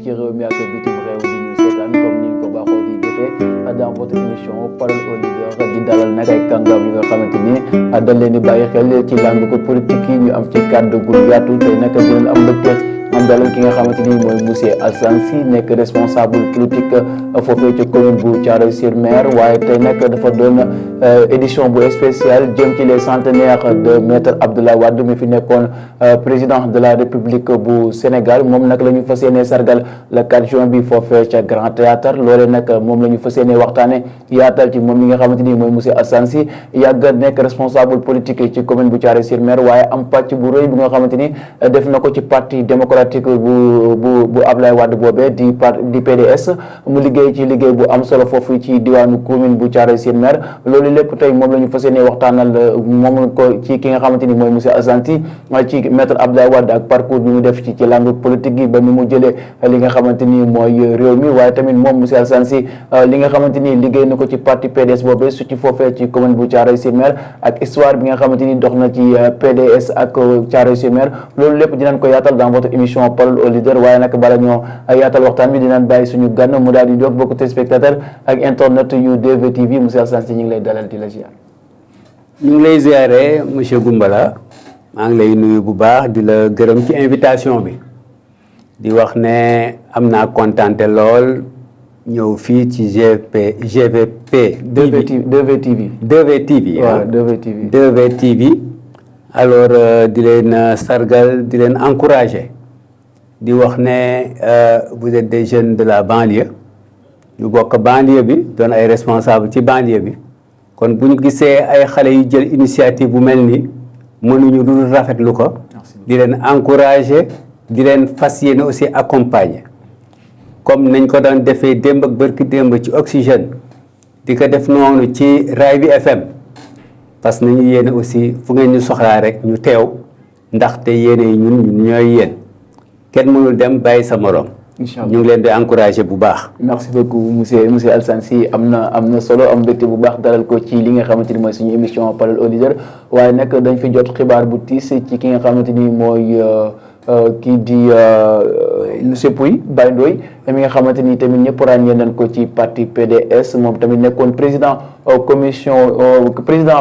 ci réew mi ak bitim réew di ñu seetaan comme ni ñu ko baaxoo di defee dans votre émission parole au leader di dalal nag ay kàngam yi nga xamante ni dañ leen di bàyyi xel ci langue ko politique yi ñu am ci kàddu gu yaatu tey nag dinañ am mbégte am dalal ki nga xamante ni mooy monsieur Alassane Sy nekk responsable politique foofee ci commune bu Thiaroye-sur-Mer waaye tey nag dafa doon édition bu spéciale jëm ci les centenaires de maître Abdoulaye Wade mi fi nekkoon président de la République bu Sénégal moom nag la ñu fas yéene sargal le 4 juin bi foofee ca Grand Théâtre loole nag moom la ñu fas yéene waxtaane yaatal ci moom mi nga xamante ni mooy monsieur Alassane Sy yàgg nekk responsable politique ci commune bu Thiaroye-sur-Mer waaye am pàcc bu rëy bi nga xamante ni def na ko ci parti démocratique bu Abdoulaye Wade boobee di PDS mu liggéey ci liggéey bu am solo foofu ci diwaanu commune bu Thiaroye-sur-Mer loolu lépp tey moom la ñu fas yéene waxtaanal moom ko ci ki nga xamante ni mooy monsieur Alassane Sy ci maître Abdoulaye Wade ak parcours bi mu def ci langue politique gi ba ni mu jëlee li nga xamante ni mooy réew mi waaye tamit moom monsieur Alassane Sy li nga xamante ni liggéey na ko ci parti PDS boobee su ci foofee ci commune bu Thiaroye-sur-Mer ak histoire bi nga xamante ni dox na ci PDS ak Thiaroye-sur-Mer loolu lépp dinañ ko yaatal dans votre émission parole au leader waaye nag bala ñoo yaatal waxtaan bi dinañ bàyyi suñu gan mu daal di doog bokk téléspectateur ak internet yu DVTV monsieur Alassane Sy ñu ngi lay dalal di la ziar. ñu ngi lay ziare monsieur Goumbala maa ngi lay nuyu bu baax di la gërëm ci invitation bi di wax ne am naa kontaante lool ñëw fii ci GVP 2VTV alors di leen sargal di leen encourager di wax ne vous êtes des jeunes de la banlieue ñu bokk banlieue bi doon ay responsable ci banlieue bi kon bu ñu gisee ay xale yu jël initiative bu mel ni mënuñu lu rafetlu ko di leen encourager di leen fas yéene aussi accompagner comme nañ ko daan defee démb ak bërki démb ci Oxygène di ko def noonu ci Raay bi FM parce que nañu yéene aussi fu ngeen ñu soxlaa rek ñu teew ndaxte yéene yi ñun ñooy yéen kenn mënul dem bàyyi sa morom. incha allah ñu ngi leen di encourager bu baax. merci beaucoup monsieur Alassane Sy am na solo am mbégte bu baax dalal ko ci li nga xamante ni mooy suñu émission parole au leader waaye nag dañ fi jot xibaar bu tiis ci ki nga xamante ni mooy kii di monsieur Pouye Baye Ndoye mi nga xamante ni tamit ñëpp ràññee nañ ko ci parti PDS moom tamit nekkoon président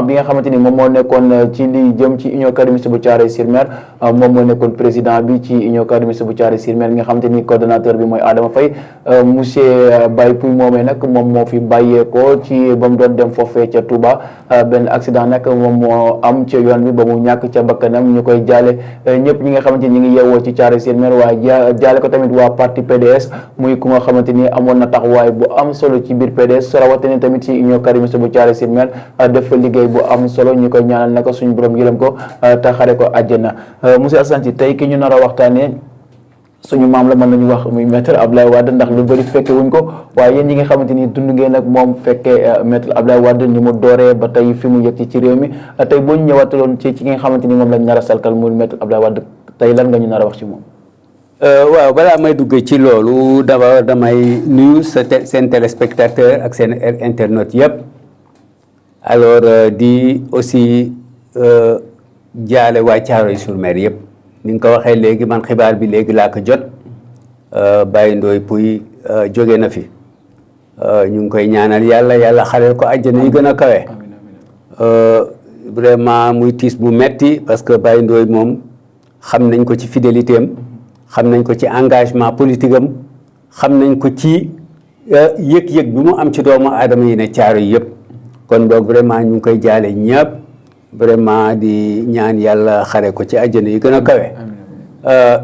bi nga xamante ni moom moo nekkoon ci li jëm ci union académiste bu Thiaroye-sur-Mer moom moo nekkoon président bi ci union académiste bu Thiaroye-sur-Mer nga xamante ni coordonnateur bi mooy Adama Faye monsieur Baye Pouye moomee nag moom moo fi bàyyeekoo ci ba mu doon dem foofee ca Touba benn accident nag moom moo am ca yoon bi ba mu ñàkk ca bakkanam ñu koy jaale ñëpp ñi nga xamante ni ñu ngi yeewoo ci Thiaroye-sur-Mer waaye jaale ko tamit waa parti PDS muy ku nga xamante ni amoon na taxawaay bu am solo ci biir PDS rawatina tamit ci union académiste bu Thiaroye-sur-Mer def liggéey bu am solo ñu koy ñaanal naka suñu borom yërëm ko te xare ko àjjana monsieur Alassane Sy tey ki ñu nar a waxtaanee suñu maam la mën nañu wax muy maître Abdoulaye Wade ndax lu bëri fekke wuñ ko waaye yéen ñi nga xamante ni dund ngeen ak moom fekkee maître Abdoulaye Wade ni mu dooree ba tey fi mu yëg ci réew mi tey boo ñu ñëwaataloon ci ki nga xamante ni moom lañ nar a salkal muy maître Abdoulaye Wade tey lan nga ñu nar a wax ci moom. waaw balaa may dugg ci loolu d'abord damay nuyu seen téléspectateur ak seen internautes yëpp alors di aussi jaale waa Thiaroye-sur-Mer yëpp ni nga ko waxee léegi man xibaar bi léegi laa ko jot Baye Ndoye Pouye jóge na fi ñu ngi koy ñaanal yàlla xaleel ko àjjana yi gën a kawe vraiment muy tiis bu metti parce que Baye Ndoye moom xam nañ ko ci fidélité am xam nañ ko ci engagement politique am xam nañ ko ci yëg-yëg bi mu am ci doomu aadama yi ne Thiaroye yëpp kon boog vraiment ñu ngi koy jaale ñëpp vraiment di ñaan yàlla xare ko ci àjjana yi gën a kawe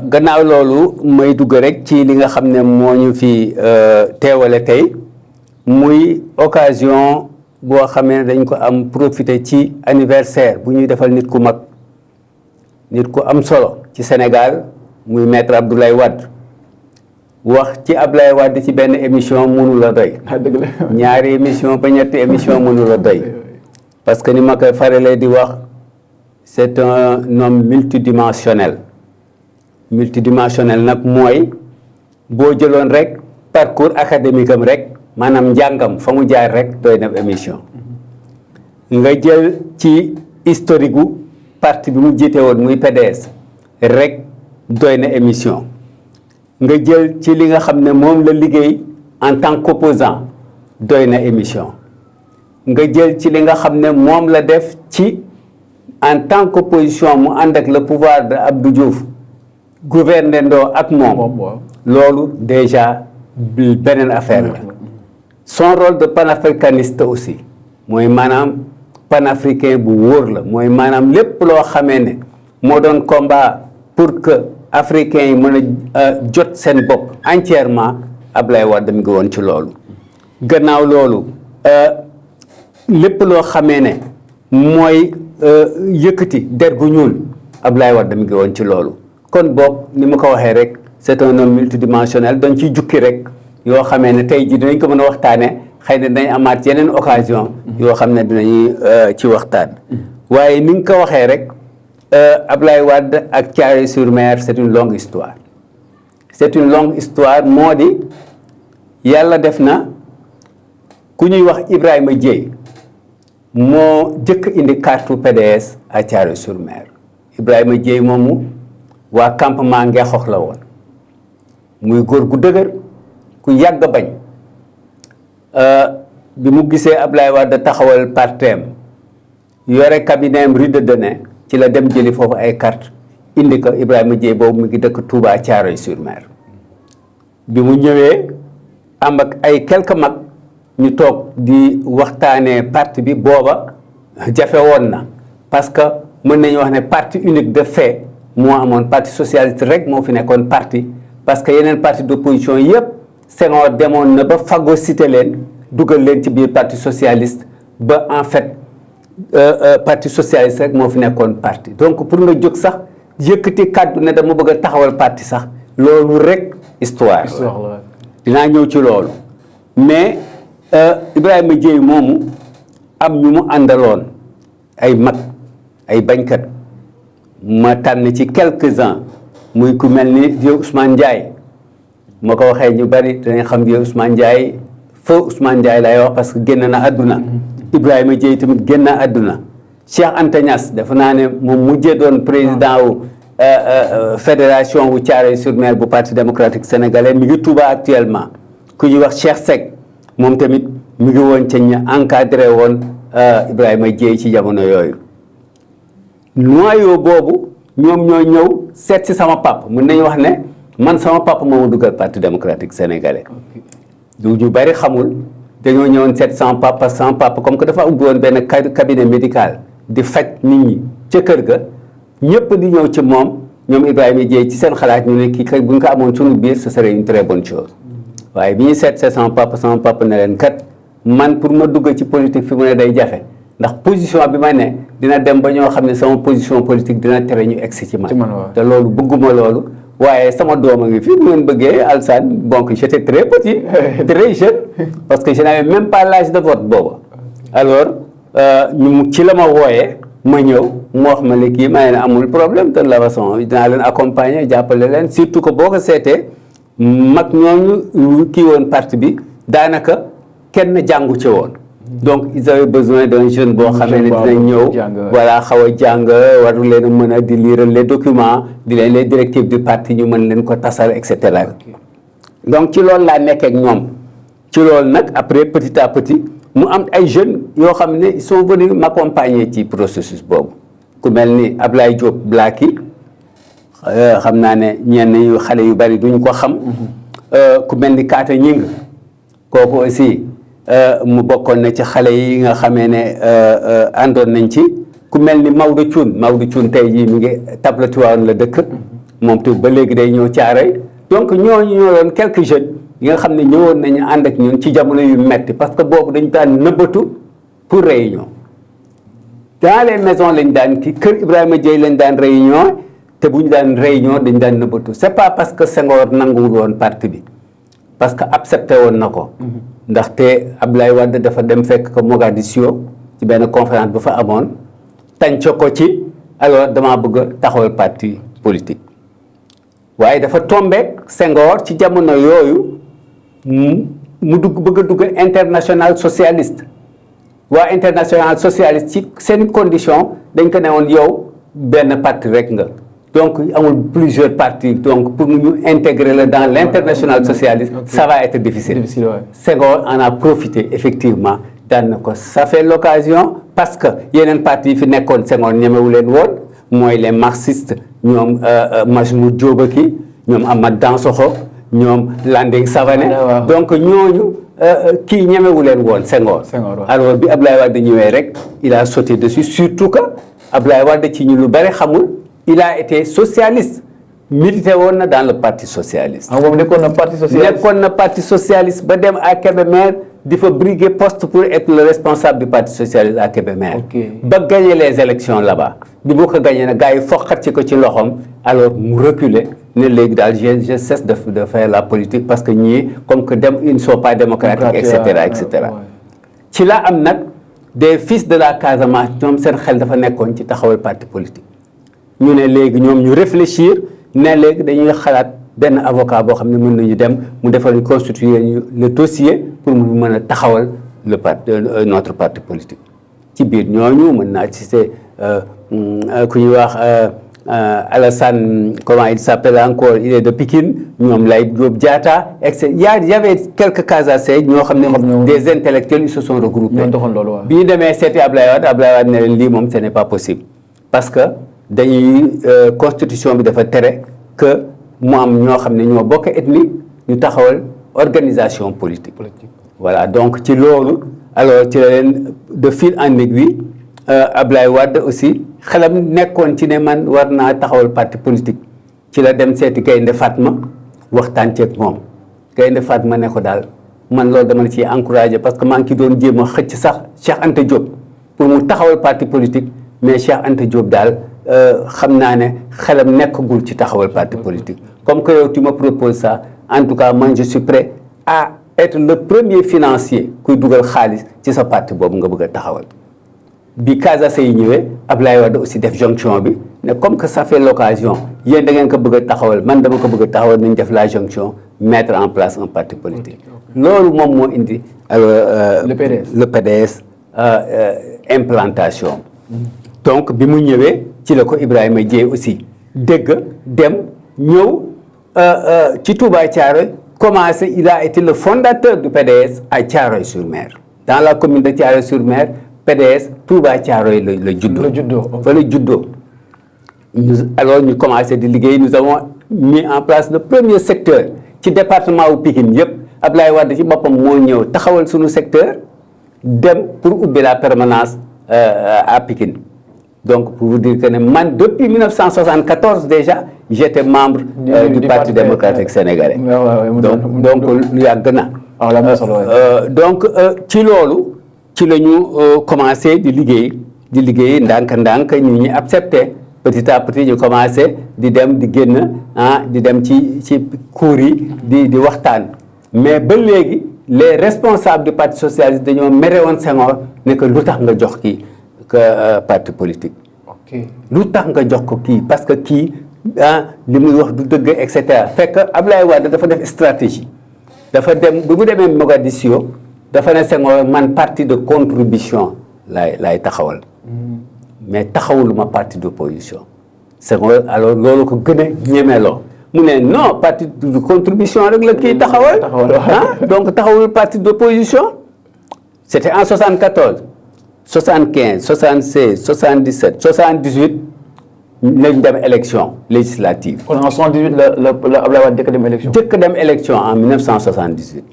gannaaw loolu may dugg rek ci li nga xam ne moo ñu fi teewale tey muy occasion boo xamee ne dañ ko am profité ci anniversaire bu ñuy defal nit ku mag nit ku am solo ci Sénégal muy maître Abdoulaye Wade wax ci Abdoulaye Wade ci benn émission mënu la doy ñaari émission ba ñetti émission mënu la doy parce que ni ma koy faralee di wax c'est un homme multidimensionnel nag mooy boo jëloon rek parcours académique am rek maanaam njàngam fa mu jaar rek doy na émission nga jël ci historique gu parti bi mu jiite woon muy PDS rek doy na émission nga jël ci li nga xam ne moom la liggéey en tant qu'opposant doy na émission nga jël ci li nga xam ne moom la def ci en tant qu'opposition mu ànd ak le pouvoir de Abdou Diouf gouverner ndoo ak moom loolu déjà beneen affaire la son rôle de panafricaniste aussi mooy maanaam panafricain bu wóor la mooy maanaam lépp loo xamee ne moo doon combat pour que africains yi mën a jot seen bopp entièrement Ablaye Wade mi ngi woon ci loolu gannaaw loolu lépp loo xamee ne mooy yëkkati der bu ñuul Ablaye Wade mi ngi woon ci loolu kon boog ni ma ko waxee rek c'est un homme multidimensionnel dañ ciy jukki rek yoo xamee ne tey jii dinañ ko mën a waxtaane xëy na dinañ amaat yeneen occasion yoo xam ne dinañuy ci waxtaan waaye ni nga ko waxee rek Ablaye Wade ak Thiaroye-sur-Mer c'est une longue histoire c'est une longue histoire moo di yàlla def na ku ñuy wax Ibrahima Dièye moo jëkk indi carte PDS à Thiaroye-sur-Mer Ibrahima Dièye moomu waa campement Ngexox la woon muy góor gu dëgër ku yàgg bañ bi mu gisee Ablaye Wade taxawal parteem yore cabinet am Rue de Denain ci la dem jëli foofu ay carte indi ko Ibrahima Dièye boobu mu ngi dëkk Touba Thiaroye-sur-Mer bi mu ñëwee am ak ay quelques mag ñu toog di waxtaanee parti bi booba jafe woon na parce que mën nañu wax ne parti unique de fait moo amoon parti socialiste rek moo fi nekkoon parti parce que yeneen parti d'opposition yëpp Senghor demoon na ba phagocyté leen dugal leen ci biir parti socialiste ba en fait parti socialiste rek moo fi nekkoon parti donc pour nga jóg sax yëkkati kàddu ne dama bëgg a taxawal parti sax loolu rek histoire la dinaa ñëw ci loolu mais Ibrahima Dièye moomu am ñu mu àndaloon ay mag ay bañkat ma tànn ci quelques-uns muy ku mel ni vieux Ousmane Ndiaye moo ko waxee ñu bari dinañ xam vieux Ousmane Ndiaye feu Ousmane Ndiaye lay wax parce que génn na àdduna Ibrahima Dièye tamit génn na àdduna Cheikh Anta Niass dafa naa ne moom mujjee doon président wu fédération wu Thiaroye-sur-Mer bu parti démocratique sénégalais mi ngi Touba actuellement ku ñuy wax Cheikh Seck moom tamit mi ngi woon ca ñu encadré woon Ibrahima Dièye ci jamono yooyu noyau boobu ñoom ñoo ñëw seet si sama papa mën nañu wax ne man sama papa moo ma dugal parti démocratique sénégalais du ñu bari xamul dañoo ñëwoon seet sama papa parce que sama papa comme que dafa ubbi woon benn cabinet médical di faj nit ñi ca kër ga ñëpp di ñëw ci moom ñoom Ibrahima Dièye ci seen xalaat ñu ne kii kay bu ñu ko amoon suñu biir ce serait une très bonne chose waaye bi ñu seet sama papa ne leen kat man pour ma dugg ci politique fi mu ne day jafe ndax position bi ma ne dina dem ba ñoo xam ne sama position politique dina tere ñu egsi ci man te loolu bëgguma loolu waaye sama doom a ngi fi bu ngeen bëggee Alsane donc j'étais très petit très jeune parce que je n'avais même pas l'âge de vote booba alors ñu ci la ma wooyee ma ñëw mu wax ma ne kii ma ne amul problème de la façon dinaa leen accompagner jàppale leen surtout que boo ko seetee mag ñooñu kii woon parti bi daanaka kenn jàngu ci woon donc ils avaient besoin d'un jeune boo xamee ne dina ñëw voilà xaw a jàng waru leen a mën a di lire les documents di leen les directives du parti ñu mën leen ko tasal et cetera donc ci loolu laa nekk ak ñoom ci loolu nag après petit à petit mu am ay jeunes yoo xam ne ils sont venus m'accompagner ci processus boobu ku mel ni Ablaye Diop Blaki xam naa ne ñenn yu xale yu bari duñ ko xam ku mel ni Kaata Ñing kooku aussi mu bokkoon na ci xale yi nga xamee ne àndoon nañ ci ku mel ni Maodo Thioune tey jii mi ngi Tabla Tivaouane la dëkk moom te ba léegi day ñëw Thiaroye donc ñooñu ñoo doon quelques jeunes yi nga xam ne ñëwoon nañu ànd ak ñun ci jamono yu metti parce que boobu dañu daan nëbbatu pour réunion dans les maisons lañ daan kii kër Ibrahima Dièye lañ daan réunion te bu ñu daan réunion dañ daan nëbbatu c'est pas parce que Senghor nanguwul woon parti bi parce que accepté woon na ko ndaxte Abdoulaye Wade dafa dem fekk ko Mogadiscio ci benn conférence bu fa amoon tànc ko ci alors damaa bëgg a taxawal parti politique waaye dafa tombeek Senghor ci jamono yooyu mu bëgg a dugg international socialiste waa international socialiste ci seen condition dañ ko ne woon yow benn parti rek nga donc amul plusieurs partis donc pour ñu intégrer le dans l'international socialiste ça va être difficile. Senghor en a profité effectivement daan na ko ça fait l'occasion parce que yeneen parti yi fi nekkoon Senghor ñemewu leen woon mooy les marxistes ñoom Majhemout Diop ki ñoom Amath Dansokho ñoom Landing Savané donc ñooñu kii ñemewu leen woon Senghor alors bi Abdoulaye Wade ñëwee rek il a sauté dessus surtout que Abdoulaye Wade ci ñu lu bari xamul il a été socialiste milité woon na dans le parti socialiste. moom nekkoon na parti socialiste nekkoon na parti socialiste ba dem à Kébémer di fa briguer poste pour être le responsable du parti socialiste à Kébémer. ba gagner les élections là-bas. bi mu ko gagné nag gars yi foqat ci ko ci loxoom alors mu reculer ne léegi daal je cesse de faire la politique parce que ñii comme que ils ne sont pas démocratiques et cetera et cetera. ci la am nag des fils de la Casamance ñoom seen xel dafa nekkoon ci taxawal parti politique. ñu ne léegi ñoom ñu réfléchir ne léegi dañuy xalaat benn avocat boo xam ne mën nañu dem mu defal ñu constituer ñu le dossier pour mu mën a taxawal le parti notre parti politique. ci biir ñooñu mën naa ci c'est ku ñuy wax Alassane comment il s'appelle encore il est de Pikine ñoom Laye Diop Diatta et cetera y avait quelques Casacé ñoo xam ne des intellectuels ils se sont regroupés. bi ñu demee seeti Abdoulaye Wade ne leen lii moom ce n'est pas possible parce que dañuy constitution bi dafa tere que mu am ñoo xam ne ñoo bokk ethnie ñu taxawal organisation politique. voilà donc ci loolu alors ci la leen de fil en aiguille Abdoulaye Wade aussi xelam nekkoon ci ne man war naa taxawal parti politique ci la dem seeti Gaynde Fatma waxtaan ceeg moom Gaynde Fatma ne ko daal man loolu dama la ciy encouragé parce que maa ngi ci doon jéem a xëcc sax Cheikh Anta Diop pour mu taxawal parti politique mais Cheikh Anta Diop daal xam naa ne xelam nekkagul ci taxawal parti politique comme que yow tu me proposes ça en tout cas man je suis prêt à être le premier financier kuy dugal xaalis ci sa parti boobu nga bëgg a taxawal. bi Casace yi ñëwee Abdoulaye Wade aussi def jonction bi ne comme que ça fait l'occasion yéen da ngeen ko bëgg a taxawal man dama ko bëgg a taxawal nañ def la jonction mettre en place un parti politique. loolu moom moo indi alors le PDS implantation. donc bi mu ñëwee ci la ko Ibrahima Dièye aussi dégg dem ñëw ci Touba Thiaroye commencé il a été le fondateur du PDS à Thiaroye-sur-Mer dans la commune de Thiaroye-sur-Mer PDS Touba Thiaroye la juddoo fa la juddoo alors ñu commencé di liggéey nous avons mis en place le premier secteur ci département wu Pikine yëpp Abdoulaye Wade ci boppam moo ñëw taxawal suñu secteur dem pour ubbi la permanence à Pikine. Donc, pour vous dire que man, depuis 1974 déjà, j'étais membre du Parti démocratique sénégalais. Donc, il y a Ghana. Donc, ci loolu ci la ñu commencé di liggéey ndànk ñu accepté petit à petit ñu commencé di dem di génn di dem ci cours yi di waxtaan mais ba léegi les responsables du Parti socialiste dañoo mere woon Senghor ne que lu tax nga jox kii parti politique. lu tax nga jox ko kii parce que kii li muy wax du dëgg et cetera fekk Abdoulaye Wade dafa def stratégie dafa dem bu mu demee Mogadiscio dafa ne Senghor man parti de contribution laay taxawal mais taxawuluma parti d'opposition Senghor alors loolu ko gën a ñemeloo mu ne non parti de contribution rek la kii taxawal donc taxawul parti d'opposition c'était en 74 75 76 77 78 lañ dem élection législative. kon en 78 la Abdoulaye Wade jëkk dem élection en 1978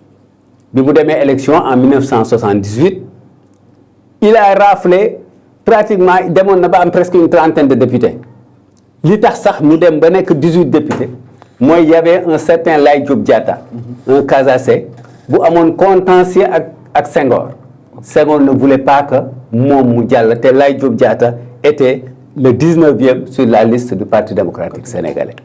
bi mu demee élection en 1978 il a raflé pratiquement demoon na ba am presque une trentaine de députés li tax sax mu dem ba nekk 18 députés mooy y avait un certain Laye Diop Diatta un Casacé bu amoon contentieux ak Senghor. Senghor ne voulait pas que moom mu jàll te Laye Diop Diatta était le 19e sur la liste du Parti démocratique sénégalais.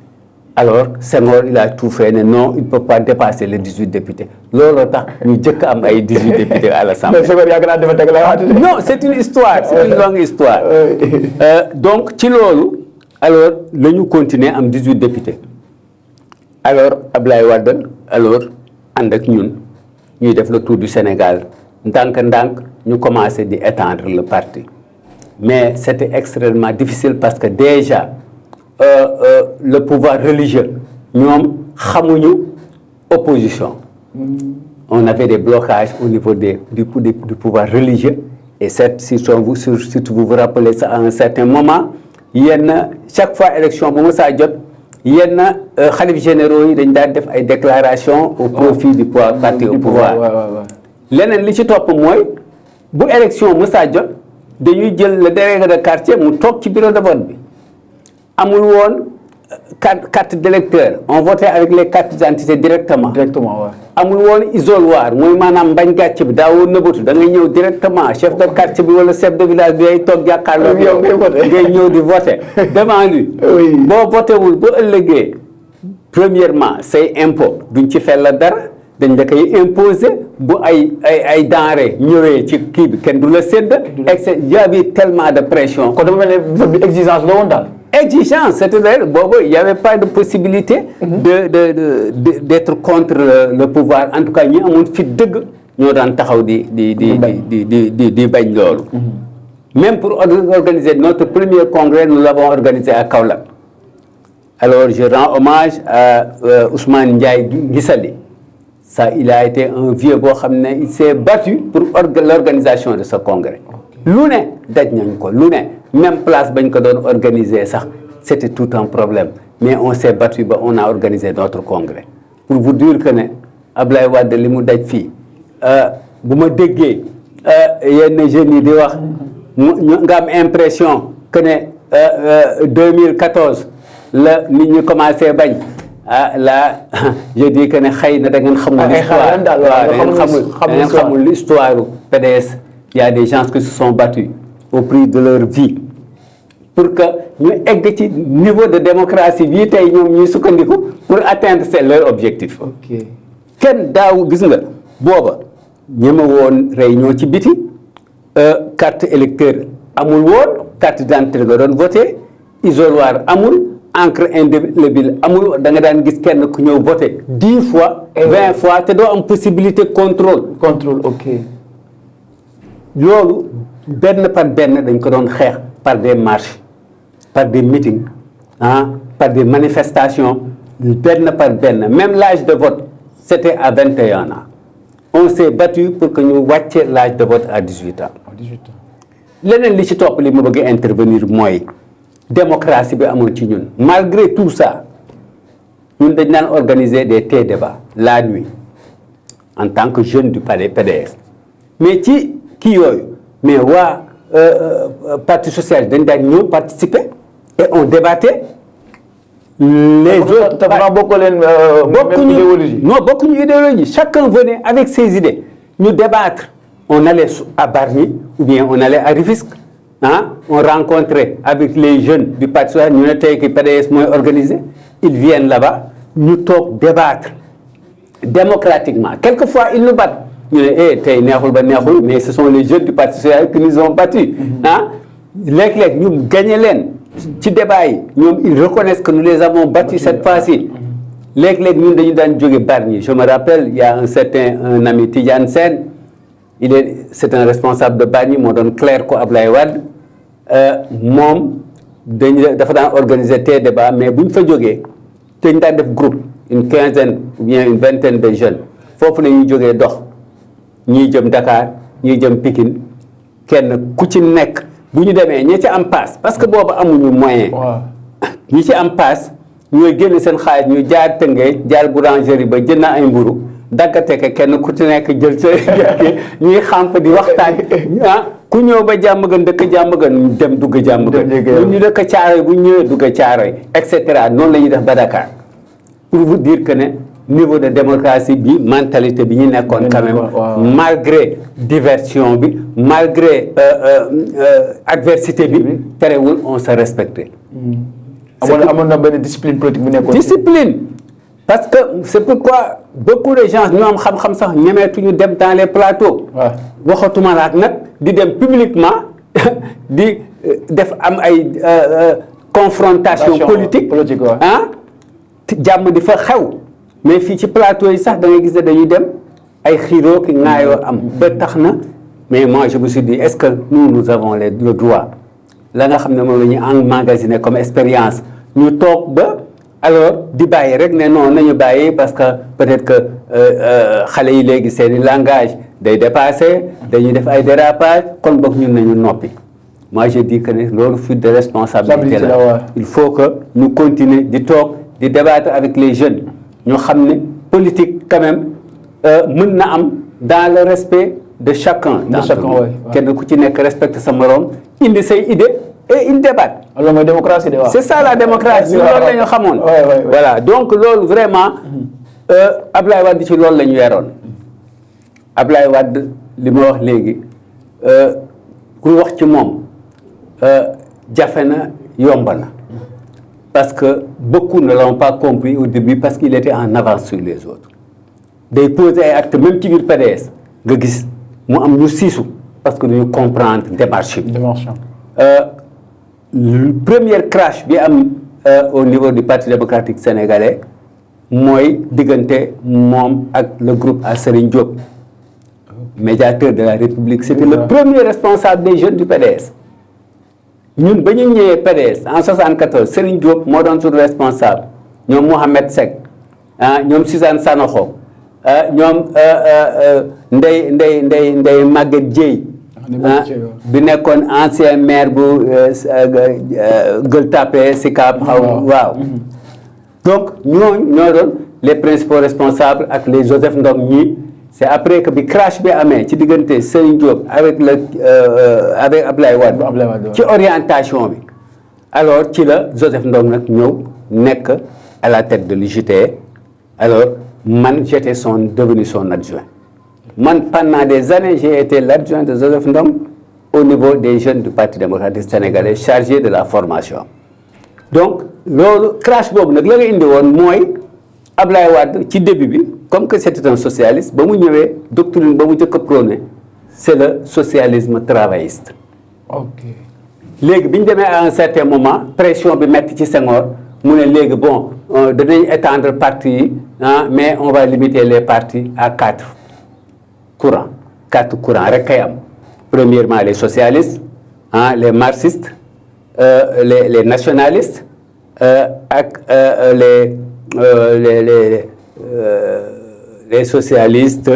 Alors Senghor il a tout fait ne non il ne peut pas dépasser les 18 députés looloo tax ñu jëkk am ay 18 députés à l'Assemblée. Non, c'est une histoire, c'est une longue histoire. Donc ci loolu alors la ñu continuer am 18 députés. Alors Abdoulaye Wade alors ànd ak ñun ñuy def le tour du Sénégal. ndànk-ndànk ñu commencé di étendre le parti mais c'était extrêmement difficile parce que déjà le pouvoir religieux ñoom xamuñu opposition on avait des blocages au niveau du pouvoir religieux et surtout vous vous rappelez ça à un certain moment chaque fois élection bu ma saa jot yenn xalif généraux yi dañ daan def ay déclarations au profit du parti au pouvoir leneen li ci topp mooy bu élection mu saa jot dañuy jël le délégué de quartier mu toog ci bureau de vote bi amul woon carte d'électeur on votait avec les cartes d'identité directement waaw. amul woon isoloir mooy maanaam mbañ gàcce bi daawoo nëbbatu da ngay ñëw directement chef de quartier bi wala chef de village bi ay toog jàkkaarloo yow ngay ñëw di voter devant lui boo voté wul bu ëllëgee premièrement say impôt duñ ci fel la dara dañ la koy imposer bu ay denrées ñëwee ci kii bi kenn du la sédd y avait tellement de pression kon dama mel ne vote bi exigence la woon daal. Exigence, c'est-à-dire boobu il y avait pas de possibilité d'être contre le pouvoir en tout cas ñi amoon fit dëgg ñoo daan taxaw di bañ loolu. Même pour organiser notre premier congrès nous l'avons organisé à Kaolack. Alors je rends hommage à Ousmane Ndiaye Guissali. Ça il a été un vieux boo xam ne il s'est battu pour l'organisation de ce congrès. lu ne daj nañ ko lu ne même place bañ ko doon organiser sax c'était tout un problème mais on s'est battu ba on a organisé notre congrès pour vous dire que ne Ablaye Wade li mu daj fii bu ma déggee yenn jeunes yi di wax nga am impression que ne 2014 la nit ñi commencé bañ là je dis que ne xëy na da ngeen xamul l'histoire da ngeen xamul l'histoire PDS. Il y a des gens qui se sont battus au prix de leur vie pour que ñu egg ci niveau de démocratie bii tey ñoom ñuy sukkandiku pour atteindre leur objectif. ok kenn daaw gis nga booba ñema woon réunion ci biti carte électeur amul woon carte d'identité nga doon voté isoloir amul encre indélébile amul da nga daan gis kenn ku ñëw voté 10 fois 20 fois te doo am possibilité contrôle ok. loolu benn par benn dañ ko doon xeex par des marches par des meetings par des manifestations benn par benn même l'âge de vote c'était à 21 ans on s'est battu pour que ñu wàcce l'âge de vote à 18 ans. leneen li ci topp li ma bëgg intervenir mooy démocratie bi amoon ci ñun malgré tout ça ñun dañ daan organiser des débats la nuit en tant que jeune du PDS mais ci kii yooyu mais waa parti socialiste dañ daan ñëw participer et on débattait les autres bokkuñu idéologie chacun venait avec ses idées ñu débattre on allait à Bargny ou bien on allait à Rufisque on rencontrait avec les jeunes du parti socialiste ñu ne tey ki PDS mooy organisé ils viennent là-bas ñu toog débattre démocratiquement quelquefois ils nous battent ñu ne tey neexul ba neexul mais ce sont les jeunes du parti socialiste qui nous ont battus léeg-léeg ñu gagné leen ci débat yi ñoom ils reconnaissent que nous les avons battus cette fois-ci léeg-léeg ñun dañu daan jóge Bargny je me rappelle il y a un ami Tidiane Sène c'est un responsable de Bargny moo doon Claire ko Ablaye Wade moom dafa daan organiser des débats mais bu ñu fa jógee dañ daan def groupe une quinzaine ou bien une vingtaine de jeunes foofu la ñuy jógee dox ñii jëm Dakar ñii jëm Pikine kenn ku ci nekk bu ñu demee ñi ci am paas parce que boobu amuñu moyen ñi ci am paas ñooy génn seen xaalis ñu jaar Tëngéej jaar boulangerie ba jënd ay mburu daggate ke kenn ku ci nekk jël sa ñuy xàmp di waxtaan ku ñëw ba jàmm gën dëkk jàmm gën dem dugg jàmm gën ñu dëkk Caaroy bu ñëwee dugg Caaroy et cetera noonu la ñuy def ba Dakar pour vous dire que ne niveau de démocratie bi mentalité bi ñu nekkoon quand même malgré diversion bi malgré adversité bi terewul on se respectait amoon na benn discipline politique bu nekkoon discipline parce que c'est pourquoi beaucoup de gens ñoo am xam-xam sax ñemeetuñu dem dans les plateaux waxatuma la ak nag di dem publiquement di def am ay confrontation politique jàmm di fa xew mais fii ci plateau yi sax da ngay gis ne dañuy dem ay xiiroo ki ŋaayoo am ba tax na mais moi je me suis dit est-ce que nous avons le droit la nga xam ne moom la ñu emmagasiné comme expérience ñu toog ba alors di bàyyi rek ne non nañu bàyyi parce que peut-être que xale yi léegi seeni langage day dépassé dañuy def ay dérapage kon boog ñun nañu noppi moi je dis que ne loolu fuite de responsabilité la il faut que ñu continuer di toog di débattre avec les jeunes ñu xam ne politique quand même mën na am dans le respect de chacun kenn ku ci nekk respecte sa morom indi say idée et il débat. loolu mooy démocratie de waaw. c'est ça la démocratie loolu la ñu xamoon. voilà donc loolu vraiment Ablaye Wade ci loolu la ñu weeroon Ablaye Wade li ma wax léegi ku wax ci moom jafe na yomb na parce que beaucoup ne l'ont pas compris au début parce qu'il était en avance sur les autres day poser ay actes même ci biir PDS nga gis mu am ñu siisu parce que duñu comprendre démarche bi. Première crash bi am au niveau du Parti démocratique sénégalais mooy diggante moom ak le groupe à Serigne Diop médiateur de la République c'était le premier responsable des jeunes du PDS ñun ba ñu ñëwee PDS en 74 Serigne Diop moo doon suñu responsable ñoom Mohamed Seck ñoom Suzanne Sanoxo ñoom Ndeye Maguette Dieye bi nekkoon ancien maire bu Gueule Tapée Sicap waaw donc ñoo doon les principaux responsables ak les Joseph Ndong ñi c'est après que bi crash bi amee ci diggante Serigne Diop avec avec Ablaye Wade ci orientation bi alors ci la Joseph Ndong nag ñëw nekk à la tête de l'UJTL alors man j'étais devenu son adjoint man pendant des années j'ai été l'adjoint de Joseph Ndong au niveau des jeunes du Parti démocratique sénégalais chargé de la formation donc loolu crash boobu nag la nga indi woon mooy Ablaye Wade ci début bi comme que c'était un socialiste ba mu ñëwee doctrine ba mu njëkk a prôné c'est le socialisme travailliste. ok léegi bi ñu demee à un certain moment pression bi metti ci Senghor mu ne léegi bon danañ étendre parti yi mais on va limiter les partis à 4 courants rek kay am premièrement les socialistes les marxistes les nationalistes ak les socialistes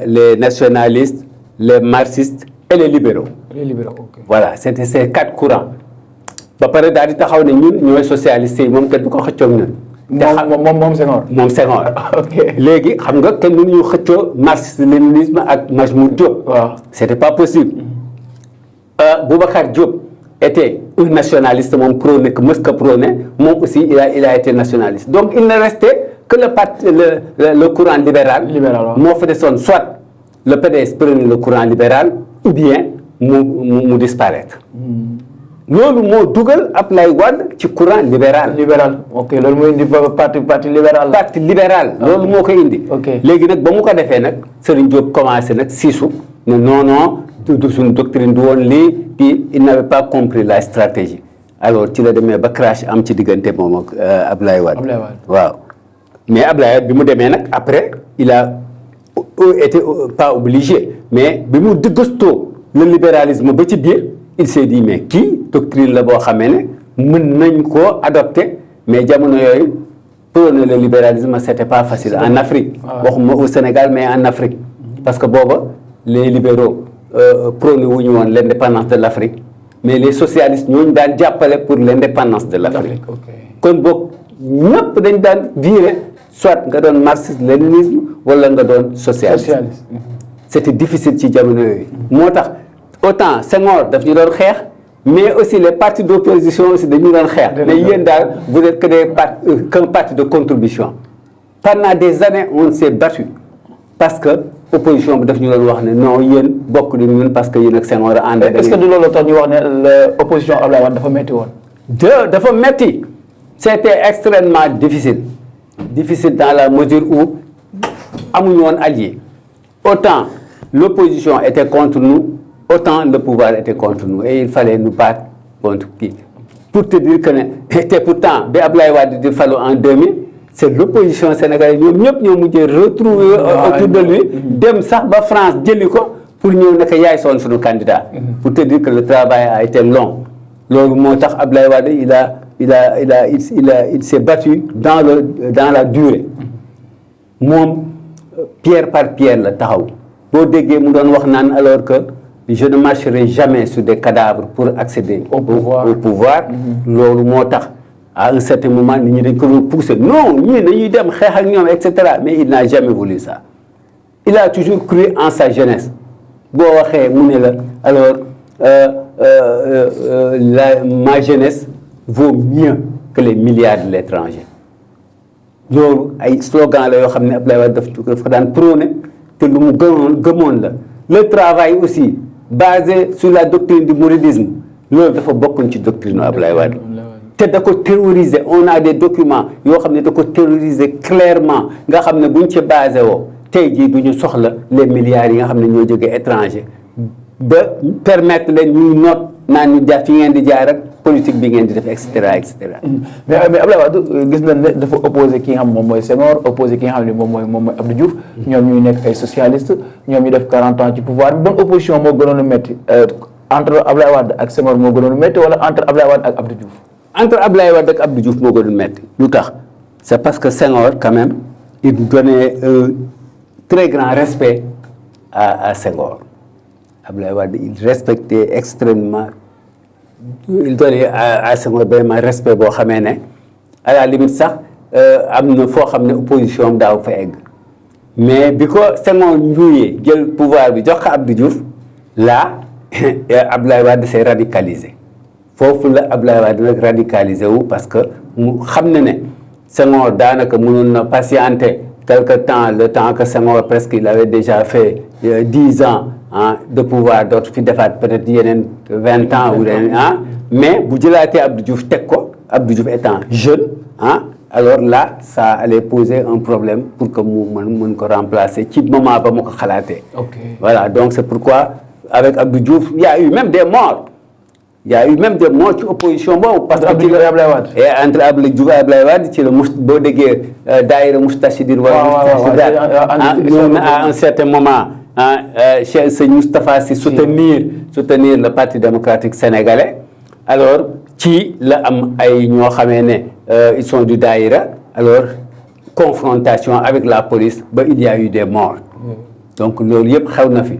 les nationalistes les marxistes et les libéraux. Ok. Voilà c'était ces 4 courants ba pare daal di taxaw ne ñun ñooy socialistes yi moom kenn du ko xëccoog ñun. moom Senghor. moom Senghor. ok léegi xam nga kenn mënuñu xëccoo marxisme-léninisme ak Majmout Diop. waaw c'était pas possible. Boubacar Diop était un nationaliste moom prôné que mës ka prôné moom aussi il a été nationaliste donc il ne restait que le courant libéral. moo fa desoon soit le PDS prenait le courant libéral ou bien mu disparaître. loolu moo dugal Ablaye Wade ci courant libéral. ok loolu moo indi parti libéral. parti libéral loolu moo ko indi. léegi nag ba mu ko defee nag Serigne Diop commencé nag siisu ne non du suñu doctrine du woon lii puis il n'avait pas compris la stratégie alors ci la demee ba crash am ci diggante moom ak Ablaye Wade. waaw mais Ablaye Wade bi mu demee nag après il a été pas obligé mais bi mu gëstoo le libéralisme ba ci biir. il s'est dit mais kii doctrine la boo xamee ne mën nañ koo adopter mais jamono yooyu prôner le libéralisme c'était pas facile en Afrique waxuma au Sénégal mais en Afrique parce que booba les libéraux prôner wuñu woon l'indépendance de l'Afrique mais les socialistes ñooñu daan jàppale pour l'indépendance de l'Afrique kon boog ñëpp dañ daan virer soit nga doon marxisme-léninisme wala nga doon socialiste c'était difficile ci jamono yooyu moo tax autant Senghor daf ñu doon xeex mais aussi les partis d'opposition aussi dañu doon xeex mais yéen daal vous êtes qu'un parti de contribution pendant des années on s'est battu parce que opposition bi daf ñu doon wax ne non yéen bokk nañu ñun parce que yéen ak Senghor a ànd. est-ce que du loolu tax ñu wax ne l'opposition Ablaye Wade dafa metti woon. dafa metti c'était extrêmement difficile dans la mesure où amuñu woon allié autant l'opposition était contre nous autant le pouvoir était contre nous et il fallait nous battre contre qui pour te dire que ne te pourtant bi Ablaye Wade di falu en 2000 c'est l'opposition sénégalaise ñoom ñëpp ñoo mujjee retrouver autour de lui dem sax ba France jëli ko pour ñëw naka yaay soon suñu candidat pour te dire que le travail a été long loolu moo tax Abdoulaye Wade il s'est battu dans la durée moom pierre par pierre la taxaw boo déggee mu doon wax naan alors que je ne marcherai jamais sur des cadavres pour accéder au pouvoir loolu moo tax à un certain moment nit ñi dañ ko doon pousser non ñii dañuy dem xeex ak ñoom et cetera mais il n'a jamais voulu ça il a toujours cru en sa jeunesse boo waxee mu ne la alors ma jeunesse vaut mieux que les milliards de l'étranger loolu ay slogan la yoo xam ne Abdoulaye Wade daf ko daan prôné te lu mu gëmoon la le travail aussi basé sur la doctrine du mouridisme loolu dafa bokkoon ci doctrine Abdoulaye Wade te da ko terroriser on a des documents yoo xam ne da ko terroriser clairement nga xam ne buñ ci basé woo tey jii du ñu soxla les milliards yi nga xam ne ñoo jógee étranger ba permettre leen ñuy noot naan ñu jaar fi ngeen di jaar ak politique bi ngeen di def et cetera et cetera. mais Abdoulaye Wade gis nañ ne dafa opposé ki nga xam moom mooy Senghor opposé ki nga xam ne moom mooy Abdou Diouf ñoom ñuy nekk ay socialiste ñoom ñu def 40 ans ci pouvoir bi bonne opposition moo gënoon a métti entre Abdoulaye Wade ak Senghor moo gënoon a métti wala entre Abdoulaye Wade ak Abdou Diouf. entre Abdoulaye Wade ak Abdou Diouf moo gënoon métti lu tax c'est parce que Senghor quand même il donnait un très grand respect à Senghor. Abdoulaye Wade il respectait extrêmement il donnait à Senghor vraiment respect boo xamee ne à la limite sax am na foo xam ne opposition daaw fa egg mais bi ko Senghor njuuyee jël pouvoir bi jox ko Abdou Diouf là Abdoulaye Wade s'est radicalisé foofu la Abdoulaye Wade nag radicalisé wu parce que mu xam ne Senghor daanaka mënoon na patienter quelque temps le temps que Senghor presque il avait déjà fait 10 ans de pouvoir d'autres fi defaat peut-être yeneen 20 ans ou yeneen mais bu jëlaatee Abdou Diouf teg ko Abdou Diouf étant jeune alors là ça allait poser un problème pour que mu mën ko remplacer ci moment ba mu ko xalaatee. Voilà donc c'est pourquoi avec Abdou Diouf il y a eu même des morts. Il y a eu même des morts ci opposition boobu. parce que Abdou Diouf et Abdoulaye Wade. et entre Abdou Diouf et Abdoulaye Wade ci la boo déggee daayira Moustachidine à un certain moment Cheikh Sëñ Moustapha Sy soutenir le Parti démocratique sénégalais alors ci la am ay ñoo xamee ne ils sont du daayira alors confrontation avec la police ba il y a eu des morts donc loolu yëpp xew na fi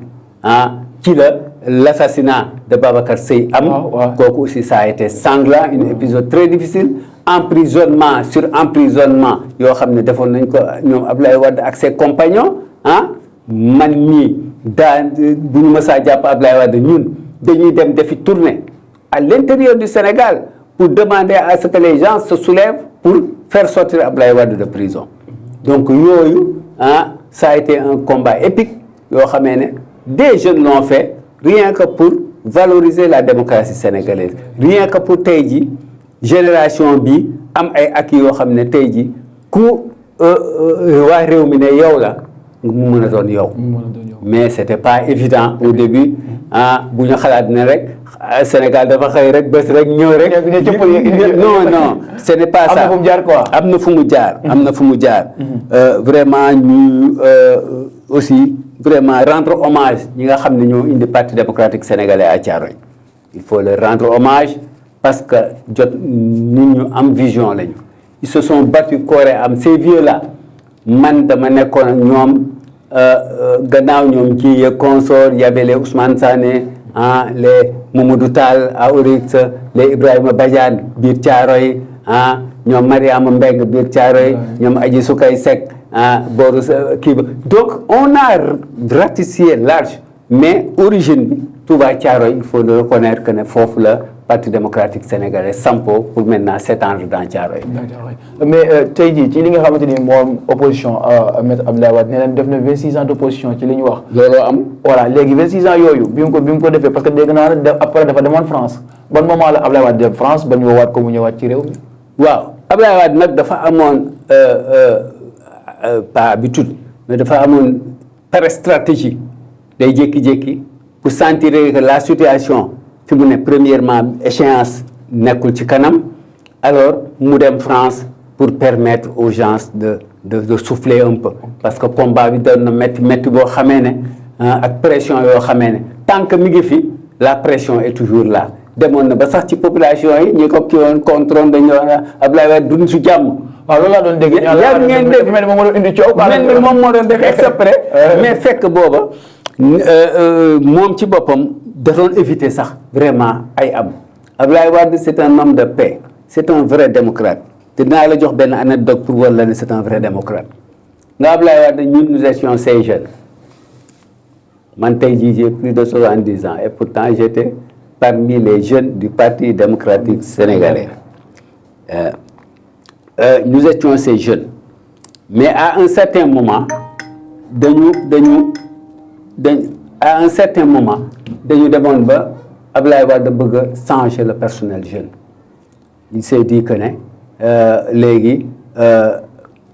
ci la l'assassinat de Babacar Seye am kooku aussi ça a été sanglant un épisode très difficile emprisonnement sur emprisonnement yoo xam ne defoon nañ ko ñoom Abdoulaye Wade ak ses compagnons man ñii daan bu ñu mësaa jàpp Abdoulaye Wade ñun dañuy dem defi tournée à l'intérieur du Sénégal pour demander à ce que les gens se soulèvent pour faire sortir Abdoulaye Wade de prison donc yooyu ça a été un combat épique yoo xamee ne des jeunes l'ont fait rien que pour valoriser la démocratie sénégalaise rien que pour tey ji génération bi am ay acquis yoo xam ne tey ji ku waa réew mi ne yow la mu mën a doon yow mais c'était pas évident au début bu ñu xalaat ne rek Sénégal dafa xëy rek bés rek ñëw rek non ce n'est pas ça am na fu mu jaar am na fu mu jaar vraiment ñu aussi vraiment rendre hommage ñi nga xam ne ñoo indi Parti démocratique sénégalais à Thiaroye il faut leur rendre hommage parce que jot nit ñu am vision lañu ils se sont battus corps et âme ces vieux là man dama nekkoon ak ñoom gannaaw ñoom ci consort y avait les Ousmane Sané les Mamadou Tall à Oryx les Ibrahima Badiane biir Thiaroye ñoom Mariama Mbengue biir Thiaroye ñoom Adji Soukay Seck booru kii ba donc on a ratissé large mais origine bi Touba Thiaroye il faut le reconnaître que ne foofu la Parti démocratique sénégalais sampo pour maintenant s'étendre dans Thiaroye. mais tey jii ci li nga xamante ni moom opposition maître Abdoulaye Wade nee nañ def na 26 ans d'opposition ci li ñu wax. looloo am. voilà léegi 26 ans yooyu bi mu ko defee parce que dégg naa ne après dafa demoon France ban moment la Abdoulaye Wade dem France ba ñu woowaat ko mu ñëwaat ci réew mi. waaw Abdoulaye Wade nag dafa amoon pas habitude mais dafa amoon par stratégie day jékki-jékki pour sentir que la situation. fi mu ne premièrement échéance nekkul ci kanam alors mu dem France pour permettre aux gens de souffler un peu parce que combat bi doon na métti boo xamee ne ak pression yoo xamee ne tant que mi ngi fi la pression est toujours là demoon na ba sax ci population yi ñi ko kii woon contrôle dañu doon Abdoulaye Wade dund su jàmm. waaw loolu laa doon dégg. yaa ngeen dégg mel ni moom moo doon indi coow. mel ni moom moo doon def exprès mais fekk booba moom ci boppam da doon éviter sax vraiment ay am Abdoulaye Wade c'est un homme de paix c'est un vrai démocrate te dinaa la jox benn anecdote pour war la ne c'est un vrai démocrate nga Abdoulaye Wade ñun nous étions ces jeunes man tey jii j'ai plus de 70 ans et pourtant j'étais parmi les jeunes du Parti démocratique sénégalais nous étions ces jeunes mais à un certain moment à un certain moment dañu demoon ba Abdoulaye Wade bëgg a changer le personnel jeune il s'est dit que ne léegi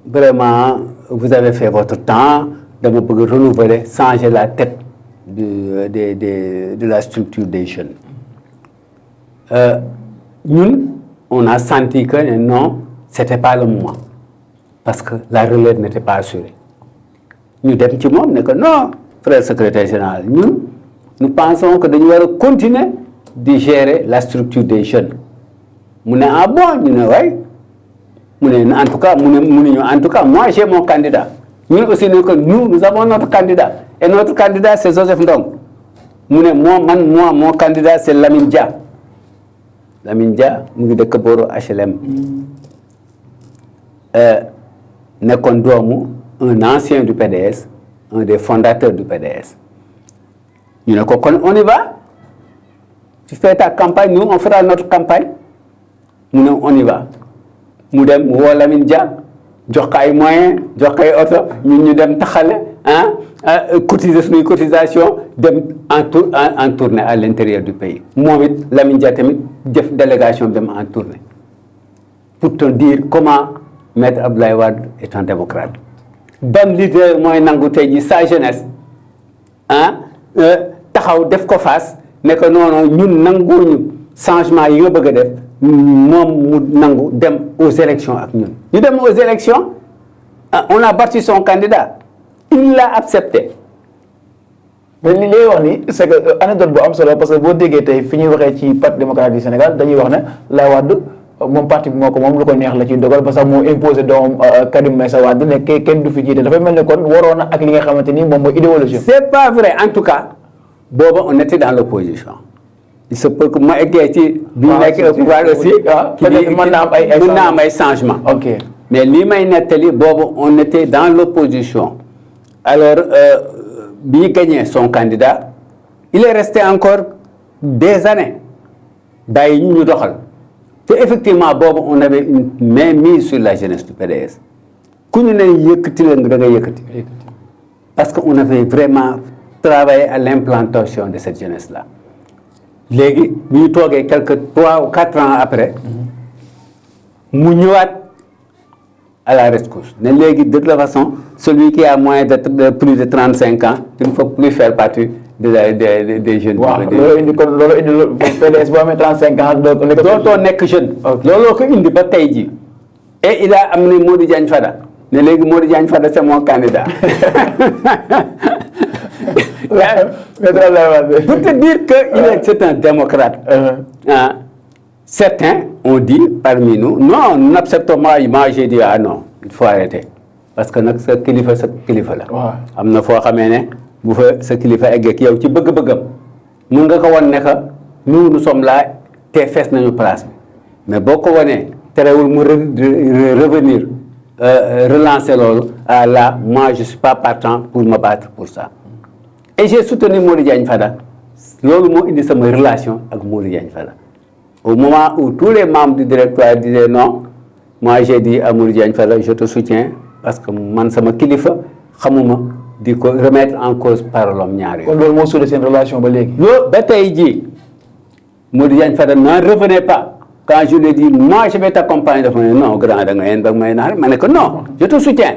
vraiment vous avez fait votre temps dama bëgg renouveler changer la tête de la structure des jeunes ñun on a senti que non c'était pas le moment parce que la relève n'était pas assurée ñu dem ci moom ne que non frère secrétaire général ñun nous pensons que dañu war a continuer de gérer la structure des jeunes mu ne ah bon ñu ne waay mu ne en tout cas mu ne en tout cas moi j'ai mon candidat ñun aussi ne que nous avons notre candidat et notre candidat c'est Joseph Ndong mu ne mon candidat c'est Lamine Dia mu ngi dëkk booru HLM nekkoon doomu un ancien du PDS un des fondateurs du PDS ñu ne ko kon on y va tu fais ta campagne nous on fera notre campagne mu ne on y va mu dem mu woo Lamine Dia jox ko ay moyens jox ko ay oto ñun ñu dem taxale cotiser suñuy cotisation dem en tournée à l'intérieur du pays moom it Lamine Dia tamit def délégation dem en tournée pour te dire comment Maître Abdoulaye Wade est un démocrate ban leader mooy nangu tey ji sa jeunesse taxaw def ko face ne que non ñun nanguñu changement yi nga bëgg a def moom mu nangu dem aux élections ak ñun ñu dem aux élections on a battu son candidat il l'a accepté. mais li lay wax ni c'est que anecdote bu am solo parce que boo déggee tey fi ñuy waxee ci parti démocratique du Sénégal dañuy wax ne Abdoulaye Wade moom parti bi moo ko moom lu ko neex la ciy dogal parce que moo imposé doomam Karim Meïssa Wade ne kenn du fi jiite dafay mel ne kon waroon na ak li nga xamante ni moom mooy idéologie. c'est pas vrai en tout cas booba on était dans l'opposition il se peut que ma eggee ci bi nekk au pouvoir aussi mën na am ay changement ok mais lii may nettali boobu on était dans l'opposition alors bi gagné son candidat il est resté encore des années bàyyi ñu doxal te effectivement boobu on avait une mainmise sur la jeunesse du PDS ku ñu ne yëkkati la da nga yëkkati parce que on avait vraiment travaillé à l'implantation de cette jeunesse là léegi bu ñu toogee quelques 3 ou 4 ans après mu ñëwaat à la rescousse ne léegi de toute façon celui qui a moins de plus de 35 ans il ne faut plus faire partie des jeunes. waaw loolu indi kon loolu indi PDS boo amee 35 ans dootoo nekk jeune. looloo ko indi ba tey jii et il a amené Modou Diagne Fada ne léegi Modou Diagne Fada c'est mon candidat. Pour te dire que c'est un démocrate. Certains ont dit parmi nous non nous n'acceptons pas moi j'ai dit ah non il faut arrêter parce que nag sa kilifa la. am na foo xamee ne bu fa sa kilifa eggee ak yow ci bëgg-bëggam mun nga ko wan ne que nous sommes là te fees nañu place bi mais boo ko wanee terewul mu revenir relancer loolu là moi je suis pas partant pour me battre pour ça. Et j'ai soutenu Modou Diagne Fada loolu moo indi sama relation ak Modou Diagne Fada au moment où tous les membres du directoire disaient non moi j'ai dit à Modou Diagne Fada je te soutiens parce que man sama kilifa xamuma di ko remettre en cause parole am ñaar yoon. kon loolu moo suulee seen relation ba léegi. loolu ba tey jii Modou Diagne Fada n'en revenait pas quand je lui ai dit moi je vais t'accompagner dafa ne non grand da nga yéen ba may naan ma ne que non je te soutiens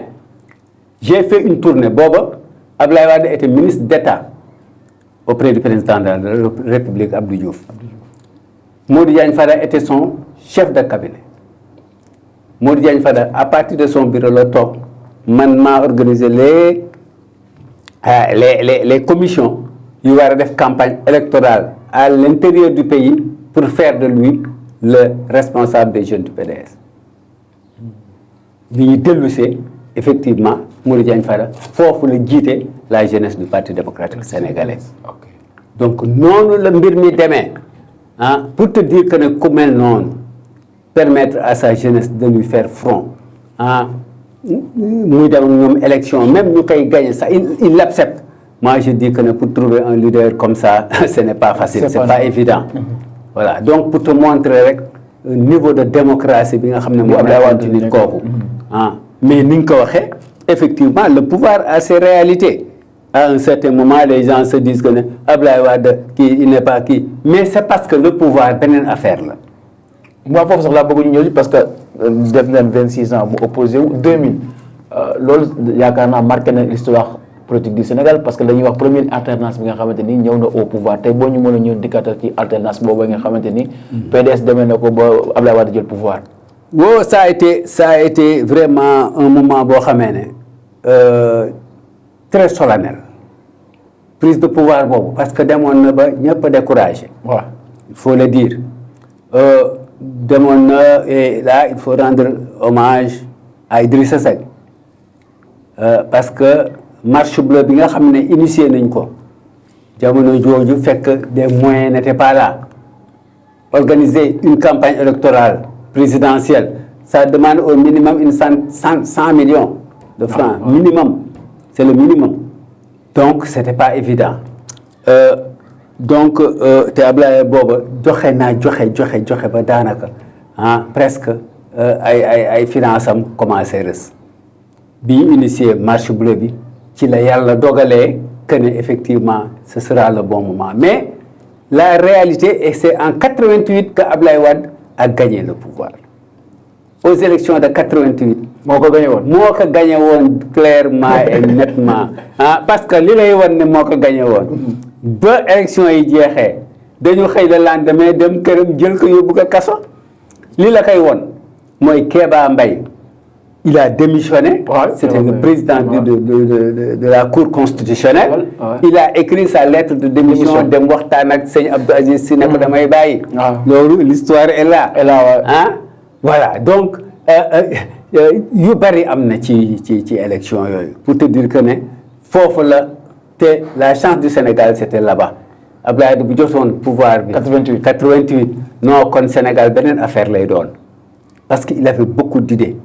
j'ai fait une tournée booba. Abdoulaye Wade était ministre d'État auprès du président de la République Abdou Diouf. Modou Diagne Fada était son chef de cabinet. Modou Diagne Fada à partir de son bureau la toog man maa organiser les commissions yu war a def campagne électorale à l'intérieur du pays pour faire de lui le responsable des jeunes du PDS bi ñu dellusee effectivement Modou Diagne Fada foofu la jiite la jeunesse du Parti démocratique sénégalais. ok Donc noonu la mbir mi demee ah pour te dire que ne ku mel noonu permettre à sa jeunesse de lui faire front ah muy dem ak ñoom élection même ñu koy gagner ça il l'accepte. Moi je dis que ne pour trouver un leader comme ça ce n'est pas facile, c'est pas évident. Voilà, donc pour te montrer rek niveau de démocratie bi nga xam ne moom la wanti nit kooku ah mais ni nga ko waxee effectivement le pouvoir a ses réalités. À un certain moment les gens se disent que ne Abdoulaye Wade kii il n'est pas kii mais c'est parce que le pouvoir beneen affaire la. moi foofu sax laa bëgg ñu ñëw parce que def nañ 26 ans mu opposé wu 2000 loolu yaakaar naa marqué na l'histoire politique du Sénégal parce que dañuy wax première alternance bi nga xamante ni ñëw na au pouvoir tey boo ñu mën a ñëw dikkatal ci alternance boobu nga xamante ni PDS demee na ko ba Abdoulaye Wade jël pouvoir. Wow, ça a été vraiment un moment boo xamee ne très solennel prise de pouvoir boobu parce que demoon na ba ñëpp a découragé. waaw il faut le dire demoon na et là il faut rendre hommage à Idrissa Seck parce que marche bleue bi nga xam ne initié nañ ko jamono jooju fekk des moyens n'étaient pas là organiser une campagne électorale présidentielle ça demande au minimum une 100 millions de francs minimum c'est le minimum donc c'était pas évident donc te Ablaye booba joxe ba daanaka presque ay finance am commencé res bi ñu initié marche bleue bi ci la yàlla dogalee que ne effectivement ce sera le bon moment mais la réalité et c'est en 88 que Ablaye Wade a gagné le pouvoir aux élections de 88 moo ko gagné woon clairement et nettement parce que li lay wan ne moo ko gagné woon ba élection yi jeexee dañu xëy le lendemain dem këram jël ko yóbbu ko kaso li la koy won mooy Kéba Mbaye il a démissionné. C'était le président de la Cour constitutionnelle. Il a écrit sa lettre de démission dem waxtaan ak sëñ Abdou Aziz Sy ne ko damay bàyyi. loolu l'histoire est là. Voilà donc yu bari am na ci élection yooyu pour te dire que ne foofu la te la chance du Sénégal c'était là-bas Abdoulaye bu jotoon pouvoir bi. 88 non kon Sénégal beneen affaire lay doon parce que il avait beaucoup d'idées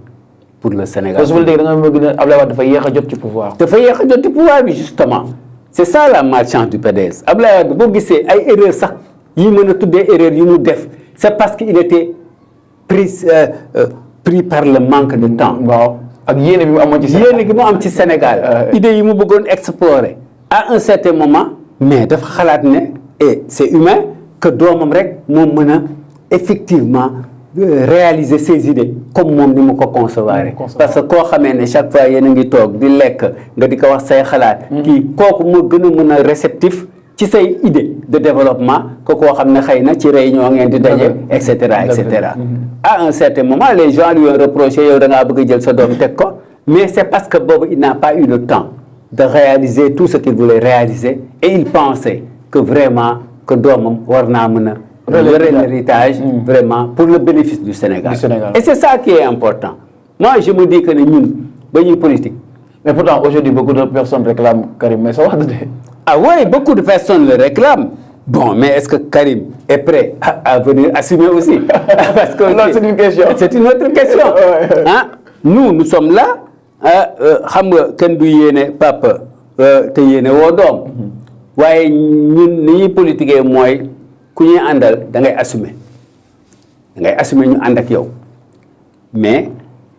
pour le Sénégal. parce que su da nga bëgg ne Abdoulaye Wade dafa yéex a jot ci pouvoir. dafa yéex a jot ci pouvoir bi justement c'est ça la malchance du PDS Abdoulaye Wade boo gisee ay erreurs sax yi mën a tuddee erreurs yi mu def c'est parce qu'il était pris par le manque de temps. waaw ak yéene bi mu amoon ci yéene gi mu am ci Sénégal. idées yi mu bëggoon explorer. à un certain moment mais dafa xalaat ne et c'est humain que doomam rek moom mën a effectivement réaliser ses idées comme moom ni mu ko concevoir parce que koo xamee ne chaque fois yéen a ngi toog di lekk nga di ko wax say xalaat kii kooku moo gën a mën a réceptif ci say idée de développement que koo xam ne xëy na ci réunion ngeen di daje et cetera et cetera à un certain moment les gens lui ont reproché yow da ngaa bëgg a jël sa doom teg ko mais c'est parce que boobu il n'a pas eu le temps de réaliser tout ce qu'il voulait réaliser et il pensait que vraiment que doomam war naa mën a l'héritage vraiment pour le bénéfice du Sénégal. Et c'est ça qui est important. Moi, je me dis que nous, sommes politique. Mais pourtant, aujourd'hui, beaucoup de personnes réclament Karim Meïssa Wade. Ah oui, beaucoup de personnes le réclament. Bon, mais est-ce que Karim est prêt à venir assumer aussi? Parce que non, c'est une question. C'est une autre question. Nous sommes là. Xam nga kenn du yéene papa te yéene woo doom. waaye ñun ni ñuy politiquer mooy ku ñuy àndal da ngay assumer ñu ànd ak yow mais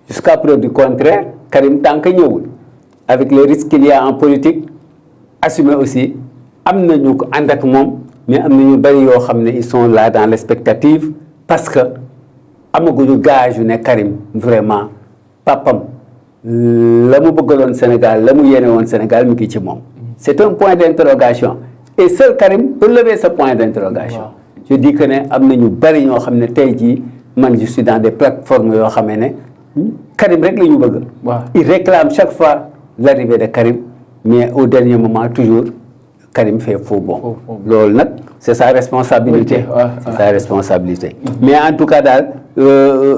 jusqu'à preuve du contraire Karim tant que ñëwul avec les risques qu'il y a en politique assumer aussi am na ñu ko ànd ak moom mais am na ñu bari yoo xam ne ils sont là dans l'expectative parce que amaguñu gage yu ne Karim vraiment papam la mu bëggaloon Sénégal la mu yéene woon Sénégal mi ngi ci moom. C'est un point d'interrogation et seul Karim peut lever ce point d'interrogation. Je dis que ne am na ñu bari ñoo xam ne tey jii man je suis dans des plateformes yoo xam ne Karim rek la ñu bëgg. waaw il réclame chaque fois l'arrivée de Karim mais au dernier moment toujours Karim fait faux bond. loolu nag c'est sa responsabilité. c'est sa responsabilité. mais en tout cas daal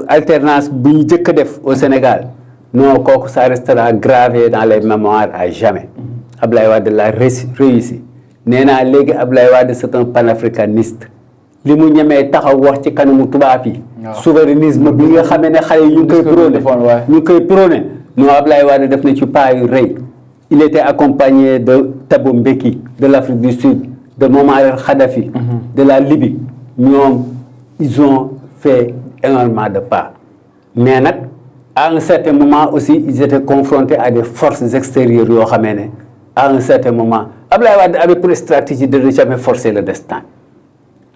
alternance bi ñu jëkk a def au Sénégal non kooku ça restera gravé dans les mémoires à jamais. Ablaye Wade l'a réussi nee naa léegi Ablaye Wade c'est un panafricaniste li mu ñemee taxaw wax ci kanamu tubaab yi. souverainisme bi nga xamee ne xale yi ñu ngi koy prôné non Ablaye Wade def na ci pas yu rëy. Il était accompagné de Thabo Mbeki de l'Afrique du Sud, de Muammar Kadhafi, de la Libye. Ils ont fait énormément de pas. Mais à un certain moment aussi, ils étaient confrontés à des forces extérieures. À un certain moment, Abdoulaye Wade avait pour stratégie de ne jamais forcer le destin.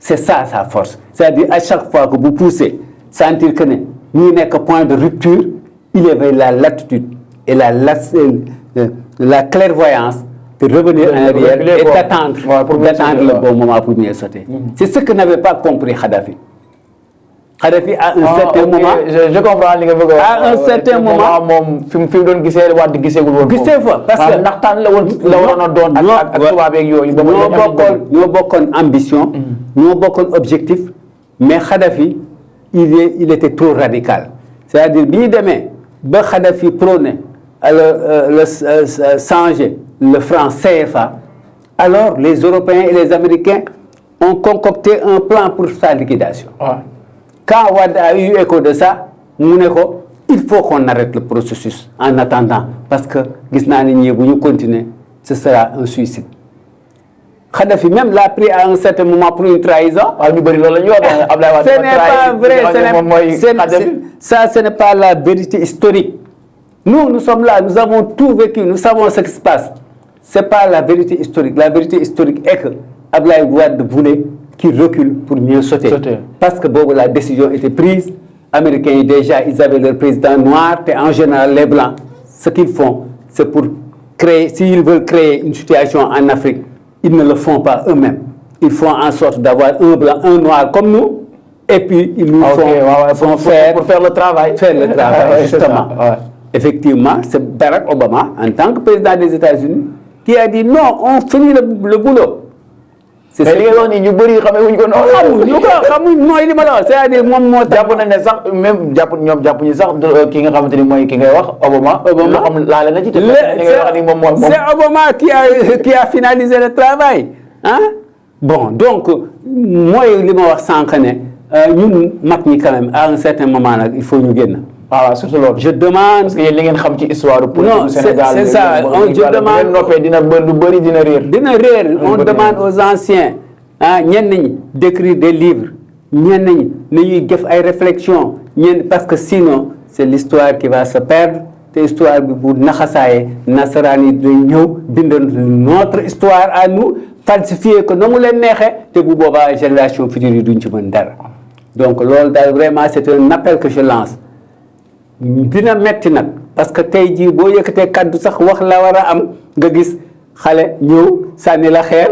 C'est ça sa force. C'est-à-dire à chaque fois que vous poussez, sentir que nous n'est que point de rupture, il y avait la latitude et la clairvoyance de revenir en arrière et d'attendre le bon moment pour mieux sauter. C'est ce que n'avait pas compris Kadhafi. Kadhafi à un certain moment. Je comprends li nga bëgg à un certain moment moom fi mu doon gisee Wade giseegul woon. gisee fa parce que naxtaan la waroon a doon ak tubaab yeeg yooyu. ñoo bokkoon ambition. ñoo bokkoon objectif mais Kadhafi il était trop radical. C'est-à-dire bi ñu demee ba Kadhafi prôné changer le franc CFA, alors les Européens et les Américains ont concocté un plan pour sa liquidation. Quand Wade a eu écho de ça, il faut qu'on arrête le processus en attendant, parce que si nous continuons, ce sera un suicide. Kadhafi même l'a pris à un certain moment pour une trahison. Ce n'est pas vrai, ça ce n'est pas la vérité historique. Nous sommes là, nous avons tout vécu, nous savons ce qui se passe. Ce n'est pas la vérité historique. La vérité historique est que Abdoulaye Wade voulait qu'il recule pour mieux sauter. Parce que la décision était prise. Les Américains, déjà, ils avaient leur président noir et en général les Blancs. Ce qu'ils font, c'est pour créer, s'ils veulent créer une situation en Afrique, ils ne le font pas eux-mêmes. Ils font en sorte d'avoir un blanc, un noir comme nous, et puis ils nous font faire... Pour faire le travail. Faire le travail, justement. Effectivement, c'est Barack Obama, en tant que président des États-Unis, qui a dit non, on finit le boulot. C'est ce que ñu bëri xamé wuñ ko c'est-à-dire moom moo jàpp nañ ne sax même jàpp ñu sax ki nga xamante ni mooy ki ngay wax Obama xam laale na ci c'est Obama qui a finalisé le travail hein. Bon donc mooy li ma wax sànq ne ñun mag ñi quand même à un certain moment nag il faut ñu génn. Surtout loolu. Je demande. Parce que yéen li ngeen xam ci histoire politique du Sénégal. C'est ça. Je demande. Noppee dina lu bëri dina réer. Dina réer. On demande aux anciens ñenn ñi d'écrire des livres ñenn ñi nañuy def ay réflexions parce que sinon c'est l'histoire qui va se perdre te histoire bi bu naxasaaye nasaraan yi dañ ñëw bind notre histoire à nous falsifier ko na mu leen neexee te bu boobaa génération future yi duñ ci mën dara donc loolu daal vraiment c'est un appel que je lance. Dina metti nag parce que tey jii boo yëkkatee kaddu sax wax la war a am nga gis xale ñëw sànni la xeer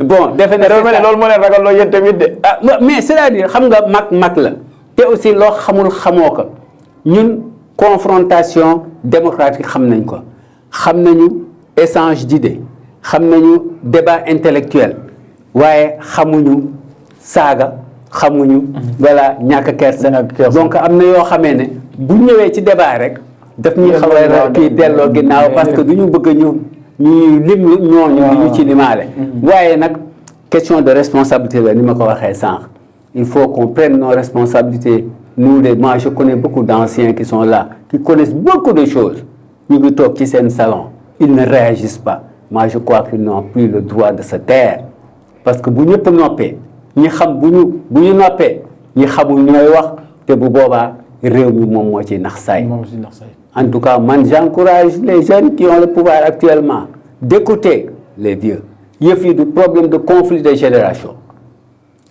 bon defe na loolu moo leen ragal loo yéen tamit de mais c'est-à-dire xam nga mag la te aussi loo xamoo ko ñun confrontation démocratique xam nañ ko xam nañu échange d'idées xam nañu débat intellectuel waaye xamuñu saaga xamuñu voilà ñàkk kersa donc am na yoo xamee ne bu ñëwee ci débat rek daf ñuy xaw a kii delloo ginnaaw parce que du ñu bëgg ñu lim ñooñu di ñu ci limaale waaye nag question de responsabilité la ni ma ko waxee sànq il faut qu'on prenne nos responsabilités nous moi je connais beaucoup d'anciens qui sont là qui connaissent beaucoup de choses ñu ngi toog ci seen salon ils ne réagissent pas moi je crois qu'ils n'ont plus le droit de se taire parce que bu ñëpp noppee ñi xam bu ñu noppee ñi xamul ñooy wax te bu boobaa réew mi moom moo ci nax saay en tout cas man j'encourage les jeunes qui ont le pouvoir actuellement d'écouter les vieux yëf yi du problème de conflit de génération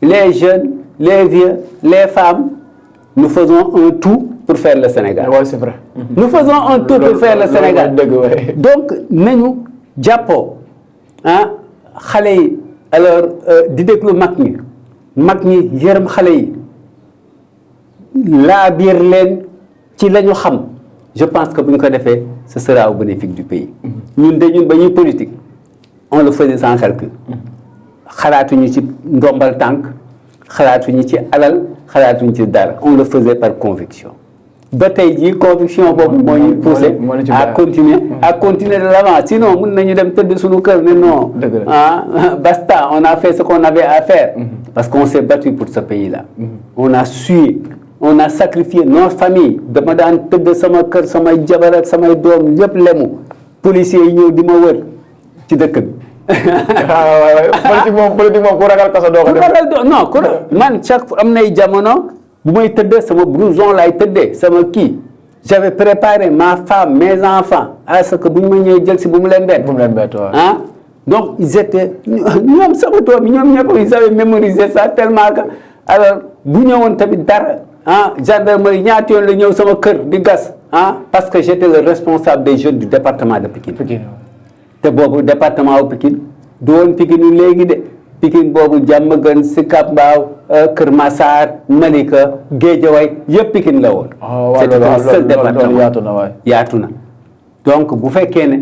les jeunes les vieux les femmes nous faisons un tout pour faire le Sénégal. Oui, c'est vrai. Nous faisons un tout pour faire le Sénégal. Donc nañu jàppoo xale yi alors di déglu mag ñi yërëm xale yi laa biir leen ci la ñu xam je pense que bu ñu ko defee ce sera au bénéfice du pays ñun ba ñuy politique on le faisait sans calcul xalaatuñu ci ndombal tànk xalaatuñu ci alal xalaatuñu ci dara on le faisait par conviction ba tey jii conviction boobu moo ñu poussé à continuer de l'avant sinon mun nañu dem tëdd suñu kër ne non basta on a fait ce qu'on avait à faire parce qu'on s'est battu pour ce pays-là on a sué on a sacrifié nos familles dama daan tëdd sama kër samay jabar ak samay doom ñëpp lemu policiers yi ñëw di ma wër ci dëkk bi politique moom ku ragal kaso doo ko def non man chaque am nay jamono bu may tëddee sama blouson laay tëddee sama kii j'avais préparé ma femme mes enfants à ce que bu ñu ma ñëwee jël si bu mu leen bett ah donc ils étaient ñoom sama doom yi ñoom ñëpp ils avaient mémorisé ça tellement que alors bu ñëwoon tamit dara gendarmerie ñaata yoon la ñëw sama kër di gas parce que j'étais le responsable des jeunes du département de Pikine te boobu département wu Pikine du woon Pikine yu léegi de Pikine boobu Diamaguène Sicap Mbao Kër Massar Malika Guédiawaye yëpp Pikine la woon. c'était un seul département yaatu na donc bu fekkee ne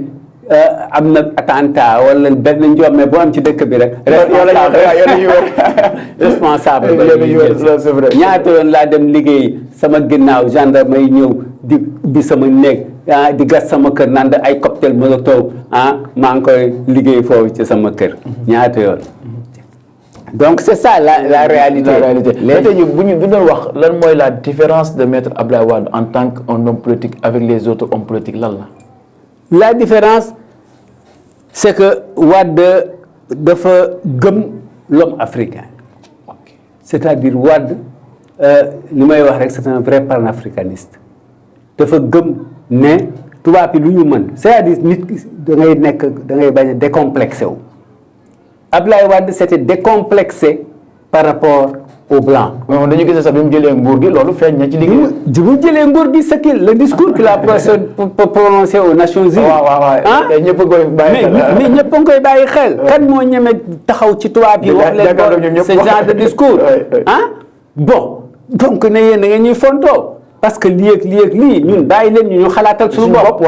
am na attentat wala benn njombe bu am ci dëkk bi rek. responsable ñaata yoon laa dem liggéey sama ginnaaw gendarme yi ñëw di sama néeg di gas sama kër naan ay cocktail molotov maa ngi koy liggéey foofu ci sama kër ñaata yoon. donc c'est ça la réalité. léegi bu ñu doon wax lan mooy la différence de maître Abdoulaye Wade en tant qu'un homme politique avec les autres hommes politiques lan la. la différence c'est que Wade dafa gëm l'homme africain. c'est-à-dire Wade li may wax rek c'est un vrai panafricaniste dafa gëm ne tubaab yi lu ñu mën c'est-à-dire nit da ngay bañ a décomplexé wu. Abdoulaye Wade s'était décomplexé par rapport aux blancs. moom dañu gis sax bi mu jëlee nguur gi loolu feeñ na ci liggéey. bu mu jëlee nguur gi le discours qu'il a prononcé aux Nations Unies. waaw ñëpp a koy bàyyi xel mais ñëpp a koy bàyyi xel. kan moo ñeme taxaw ci tubaab yi wax leen ce genre de discours. bon donc ne yéen da ngeen ñuy fontoo parce que lii ak lii ñun bàyyi leen ñu xalaatal suñu bopp.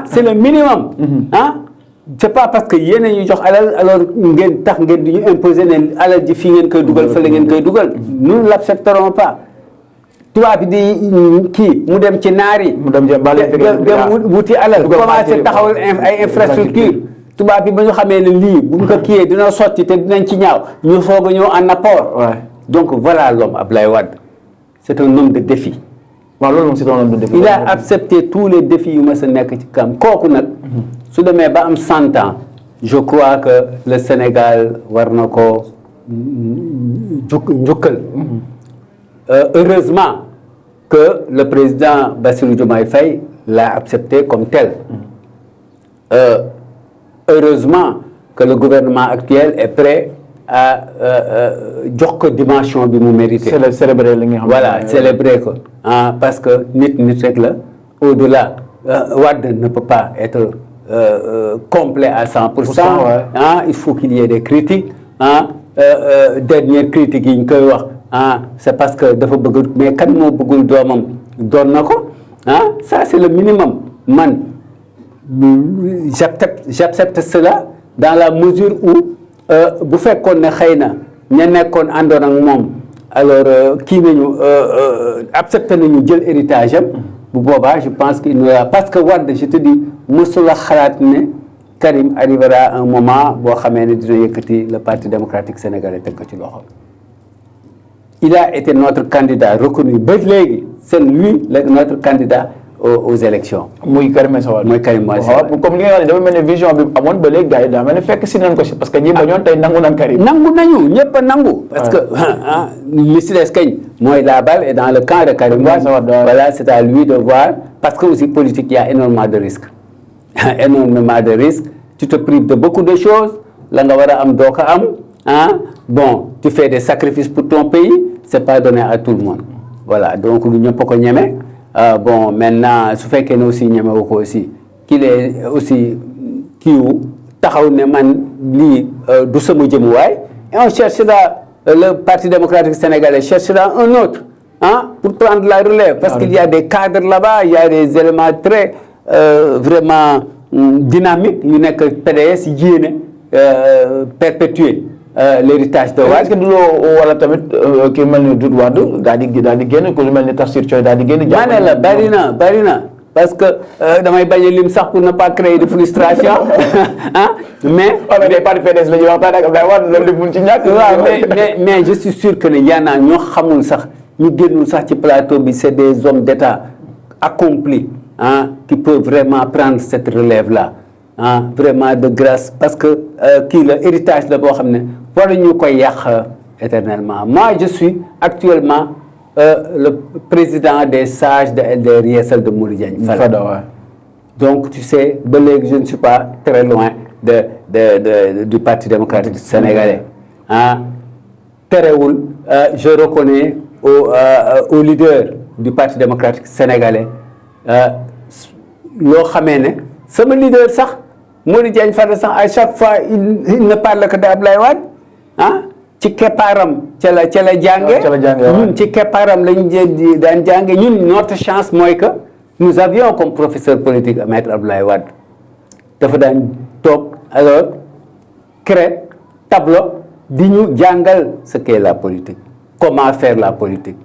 c'est le minimum. c'est pas parce que yéen a ñu jox alal alors ngeen tax ngeen di ñu imposer ne alal ji fii ngeen koy dugal fële ngeen koy dugal nous ne l'accepterons pas tubaab bi di kii mu dem ci naar yi mu dem wuti alal commencé taxawal ay infrastructure tubaab bi ba ñu xamee ne lii bu ñu ko kiiyee dina sotti te dinañ ci ñaaw ñu soog a ñëw en apport. donc voilà l'homme Abdoulaye Wade c'est un homme de défi. waaw loolu moom c'est un homme de défi. il a accepté tous les défis yu ma sa nekk ci kam kooku nag su demee ba am 100 ans je crois que le Sénégal war na ko njukkal. Heureusement que le président Bassirou Diomaye Faye l'a accepté comme tel. Heureusement que le gouvernement actuel est prêt à jox ko dimension bi mu mérité. célébrer li nga xam voilà célébrer ko parce que nit rek la au-delà Wade ne peut pas être complet à 100%. Il faut qu'il y ait des critiques. Dernière critique yi ñu koy wax c'est parce que dafa bëgg mais kan moo bëggul doomam doon na ko ça c'est le minimum man j'accepte cela dans la mesure où bu fekkoon ne xëy na ña nekkoon àndoon ak moom alors kii nañu accepté nañu jël héritage am bu boobaa je pense qu'il n'y aura parce que Wade je te dis mësula xalaat ne Karim arrivera à un moment boo xamee ne dina yëkkati le parti démocratique sénégalais teg ko ci loxo il a été notre candidat reconnu ba léegi c'est lui notre candidat aux élections. muy Karim Meïssa Wade mooy Karim Meïssa Wade. comme li nga wax ne dafa mel ne vision bi amoon ba léegi gars yi daa mel ne fekk si nañ ko si parce que ñi bañoon tey nangu nañ Karim. nangu nañu ñëpp a nangu. parce que li si des kañ mooy la balle est dans le camp de Karim Meïssa Wade. Voilà c'est à lui de voir parce que aussi politique il y a énormément de risques. énormément de risques tu te prives de beaucoup de choses la nga war a am doo ko am bon tu fais des sacrifices pour ton pays c'est pas donné à tout le monde voilà donc lu ñëpp ko ñeme bon maintenant su fekkee ne aussi ñeme wu ko aussi qu'il est aussi kiiwu taxaw ne man lii du sama jëmuwaay et on cherchera le parti démocratique sénégalais cherchera un autre pour prendre la relève. Parce qu'il y a des cadres là-bas, il y a des éléments très vraiment dynamiques. Il y a que PDS yéene perpétuer l'héritage de Wade. est-ce que du loo wala tamit ki mel ni Doudou Wade daal di génn ku mel ni Tafsir Thioye daal di génn. maa ne la bari na parce que damay bañ a lim sax pour ne pas créer de frustration mais. wala des partis PDS la ñuy waxtaan ak Abdoulaye Wade loolu mun ci ñàkk. waaw mais je suis sûr que ne y en a ñoo xamul sax ñu génnul sax ci plateau bi c'est des hommes d'État accomplis qui peuvent vraiment prendre cette relève là vraiment de grâce parce que kii la héritage la boo xam ne waruñu koy yàq éternellement. Moi je suis actuellement le président des sages de LDR Yeesal de Modou Diagne Fada. Donc tu sais ba léegi je ne suis pas très loin du Parti démocratique sénégalais terewul je reconnais au leader du Parti démocratique sénégalais loo xamee ne sama leader sax Modou Diagne Fada sax à chaque fois il ne parle que d'Abdoulaye Wade ci keppaaram ca la jànge ñun ci keppaaram lañ daan jànge ñun notre chance mooy que nous avions comme professeur politique maître Abdoulaye Wade dafa daan toog alors créer tableau di ñu jàngal ce qu'est la politique comment faire la politique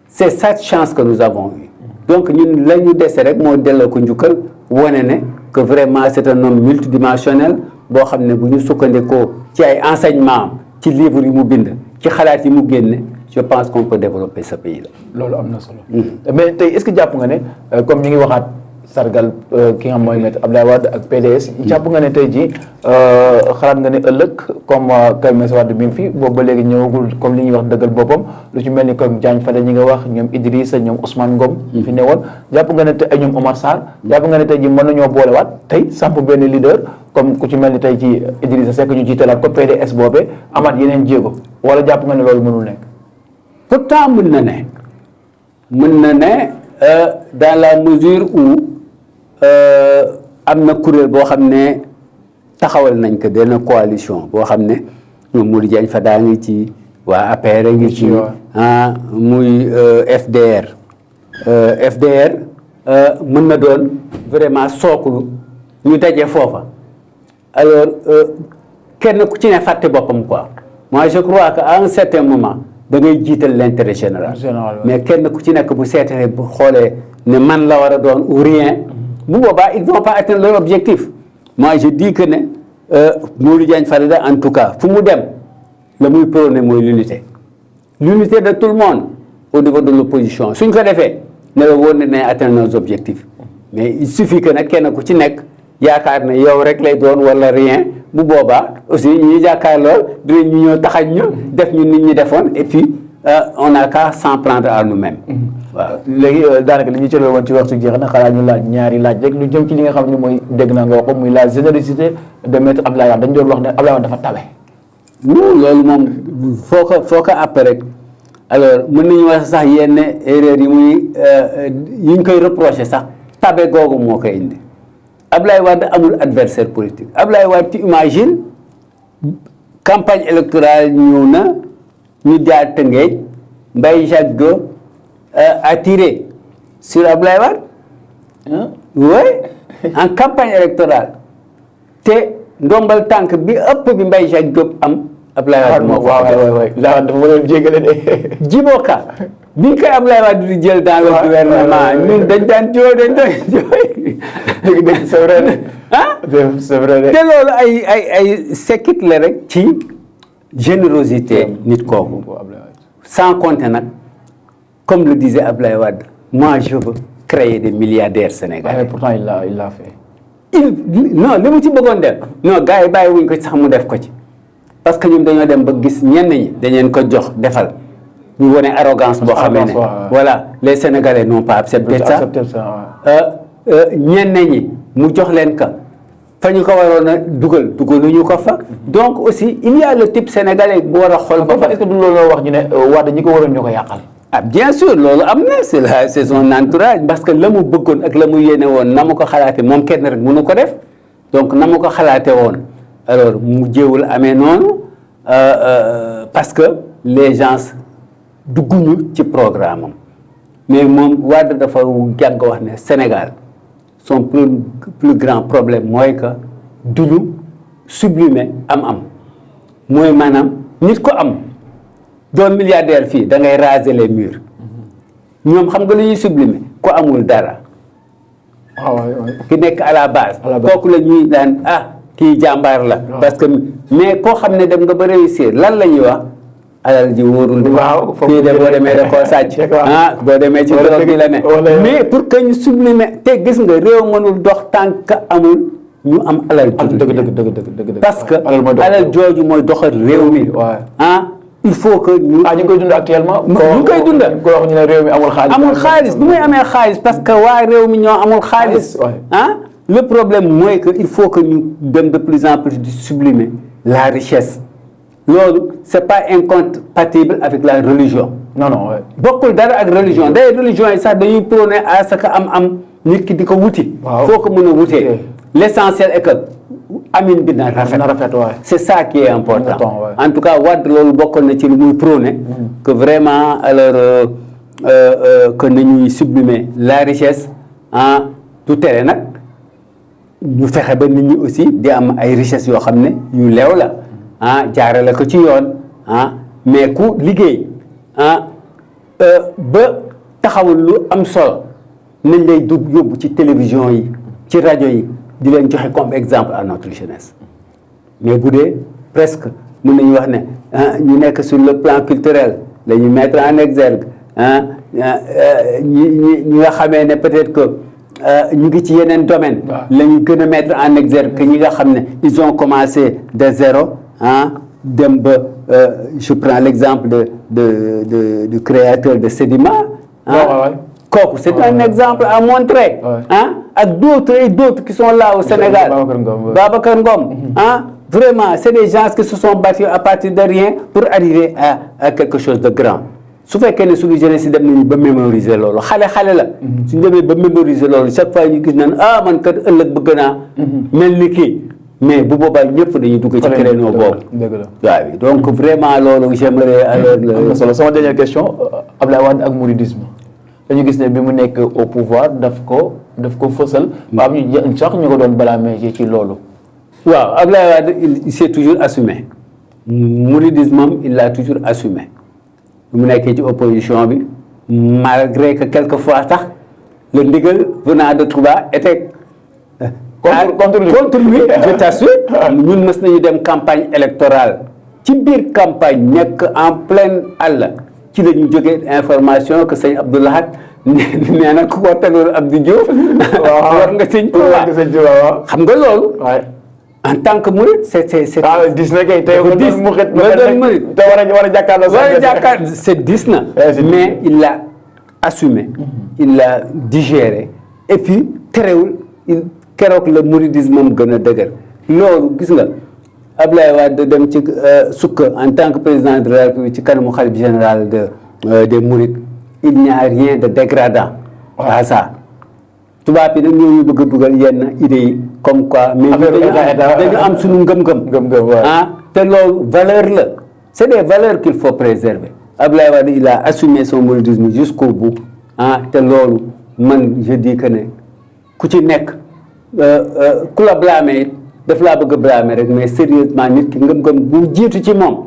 c'est cette chance que nous avons eu donc ñun la ñu dese rek moo delloo ko njukkal wane ne que vraiment c'est un homme multidimensionnel boo xam ne bu ñu sukkandikoo ci ay enseignements ci livre yi mu bind ci xalaat yi mu génne je pense qu'on peut développer ce pays là. loolu am na solo. mais tey est-ce que jàpp nga ne comme ñu ngi waxaat sargal ki nga xam mooy maître Abdoulaye Wade ak PDS. jàpp nga ne tey jii xalaat nga ne ëllëg comme Karim Meïssa Wade bi fi boobu ba léegi ñëwagul comme li ñuy wax dëggal boppam lu ci mel ni comme Diagne Fada ñi nga wax ñoom Idrissa ñoom Ousmane Ngom. fi ne woon jàpp nga ne tey ay ñoom Omar Sarr. jàpp nga ne tey jii mën nañoo boolewaat tey samp benn leader comme ku ci mel ni tey jii Idrissa Seck ñu jiitalaat ko PDS boobee amaat yeneen jéego wala jàpp nga ne loolu mënul nekk. pourtant mën na ne dans la mesure où am na kuréel boo xam ne taxawal nañ ko benn coalition boo xam ne ñoom Modou Diagne Fada ngi ci waa APR ngi ci muy FDR mën na doon vraiment sookulu ñu daje foofa alors kenn ku ci ne fàtte boppam quoi moi je crois que à un certain moment da ngay jiital l'intérêt général mais kenn ku ci nekk bu seetee bu xoolee ne man la war a doon ou rien bu boobaa ils vont pas atteindre leur objectif moi je dis que ne Modou Diagne Fada en tout cas fu mu dem la muy prôné mooy l'unité de tout le monde au niveau de l'opposition suñ ko defee ne la woon ne atteindre nos objectifs mais il suffit que nag kenn ku ci nekk yaakaar ne yow rek lay doon wala rien bu boobaa aussi ñi yaakaar lool dinañ ñu ñëw taxañ ñu def ñu nit ñi defoon et puis on n'a qu'à s'en prendre à nous-mêmes. waaw léegi daanaka li ñu cërale woon ci waxtu jeex na xanaa ñu laaj ñaari laaj rek lu jëm ci li nga xam ne mooy dégg naa nga wax ko muy la générosité de maître Abdoulaye Wade dañ doon wax ne Abdoulaye Wade dafa tabe. loolu moom foo ko àpp rek alors mën nañu wax sax yenn erreur yi ñu koy reprocher sax tabe googu moo koy indi Abdoulaye Wade amul adversaire politique Abdoulaye Wade tu imagines campagne électorale ñëw na ñu jaar Tëngéej Mbaye Jacques Diop a tiré sur Abdoulaye Wade oui en campagne électorale te ndombal tànk bi ëpp bi Mbaye Jacques Diop am Abdoulaye Wade moo ko waay dafa mënoon jéggale de Djibo Ka bi koy Abdoulaye Wade di jël dans le gouvernement ñun dañ daan jooy dëgg c'est vrai c'est vrai te loolu ay sekkit la rek ci générosité nit kooku sans compter nag comme le disait Abdoulaye Wade moi je veux créer des milliardaires sénégalais. pourtant il l'a fait. non li mu ci bëggoon def non gars yi bàyyi wuñ ko sax mu def ko ci parce que ñoom dañoo dem ba gis ñenn ñi dañ leen ko jox defal ñu wone arrogance boo xamee ne voilà les sénégalais n'ont pas accepté ça ñenn ñi mu jox leen ka fa ñu ko waroon a dugaluñu ko fa donc aussi il y a le type sénégalais bu war a xool ba fa. est-ce que du loolu wax ñu ne Wade ñi ko waroon ñoo ko yàqal. ah bien sûr loolu am na c'est son entourage parce que la mu bëggoon ak la mu yéene woon na mu ko xalaate moom kenn rek mënu ko def donc na mu ko xalaate woon alors mu jéewul amee noonu parce que les gens dugguñu ci programme am mais moom Wade dafa jàng wax ne Sénégal son plus grand problème mooy que du ñu sublimer am-am mooy maanaam nit ko am doon milliardaire fii da ngay raser les murs ñoom xam nga lu ñuy sublimer ko amul dara. ki nekk à la base. kooku la ñuy daan kii jàmbaar la. parce que mais koo xam ne dem nga ba réussir lan la ñuy wax. alal ji wóorul. waaw fii de boo demee da koo sàcc. boo demee ci drogue bi la ne. mais pour que ñu sublimer te gis nga réew mënul dox tànk amul ñu am alal. dëgg parce que alal jooju mooy doxal réew mi. il faut que ñu. ñu ngi koy dund actuellement. ñu ngi koy dund. ko wax ñu ne réew mi amul xaalis. amul xaalis bu muy amee xaalis parce que waa réew mi ñoo amul xaalis. le problème mooy que il faut que ñu dem de plus en plus di sublimer la richesse. loolu c'est pas incompatible avec la religion. non bokkul dara ak religion day religion yi sax dañuy prôner à ce que am nit ki di ko wuti. foo ko mën a wutee. l'essentiel est que amin bi na rafet. c'est ça qui est important. en tout cas Wade loolu bokkoon na ci lu muy prôner. que vraiment alors que nañuy sublimer la richesse du tere nag ñu fexe ba nit ñi aussi di am ay richesses yoo xam ne yu leew la. jaarale ko ci yoon mais ku liggéey ba taxawul lu am solo nañ lay yóbbu ci télévision yi ci rajo yi di leen joxe comme exemple à notre jeunesse mais bu dee presque mën nañu wax ne ñu nekk sur le plan culturel la ñu mettre en exergue ñi nga xamee ne peut-être que ñu ngi ci yeneen domaine la ñu gën a mettre en exergue que ñi nga xam ne ils ont commencé de zéro dem ba je prends l'exemple du créateur de Sedima. kooku c'est un exemple à montrer. ak d'autres et d'autres qui sont là au Sénégal. Babacar Ngom. Vraiment c'est des gens qui se sont battus à partir de rien pour arriver à quelque chose de grand. su fekkee ne suñu jeunesse si dem nañu ba mémoriser loolu xale la. suñu demee ba mémoriser loolu chaque fois ñu gis nañ man kat ëllëg bëgg naa. mel ni kii. mais bu boobaa ñëpp dañuy dugg ci créneau boobu. dëgg la waaw donc vraiment loolu j'aimerais alors. solo sama dernière question Abdoulaye Wade ak mouridisme dañu gis ne bi mu nekk au pouvoir daf ko fësal. ba am ñu sax ñu ko doon blâmer ci loolu. waaw Abdoulaye Wade il s'est toujours assumé mouridisme am il l'a toujours assumé bu mu nekkee ci opposition bi malgré que quelquefois sax le ndigal venant de Touba était. contre lui je t'assure ñun mës nañu dem campagne électorale ci biir campagne nekk en pleine àll ci la ñu jógee information que sëñ Abdou Lahad nee na ku ko tegoon Abdou Diouf war nga sëñ Touba xam nga loolu en tant que mouride c'est dis na kay tey te war a jàkkaarloo c'est dis na mais il l'a assumé il l'a digéré et puis terewul keroog la mouridisme am gën a dëgër loolu gis nga Abdoulaye Wade dem ci sukk en tant que président de la République ci kanamu khalife général des mourides il n'y a rien de dégradant à ça tubaab yi nag ñoo ñu bëgg a dugal yenn idées yi comme quoi mais dañu am suñu ngëm-ngëm te loolu valeur la c'est des valeurs qu'il faut préserver Abdoulaye Wade il a assumé son mouridisme jusqu'au bout te loolu man je dis que ne ku ci nekk ku la blâmer it daf laa bëgg a blâmer rek mais sérieusement nit ki ngëm-ngëm bu jiitu ci moom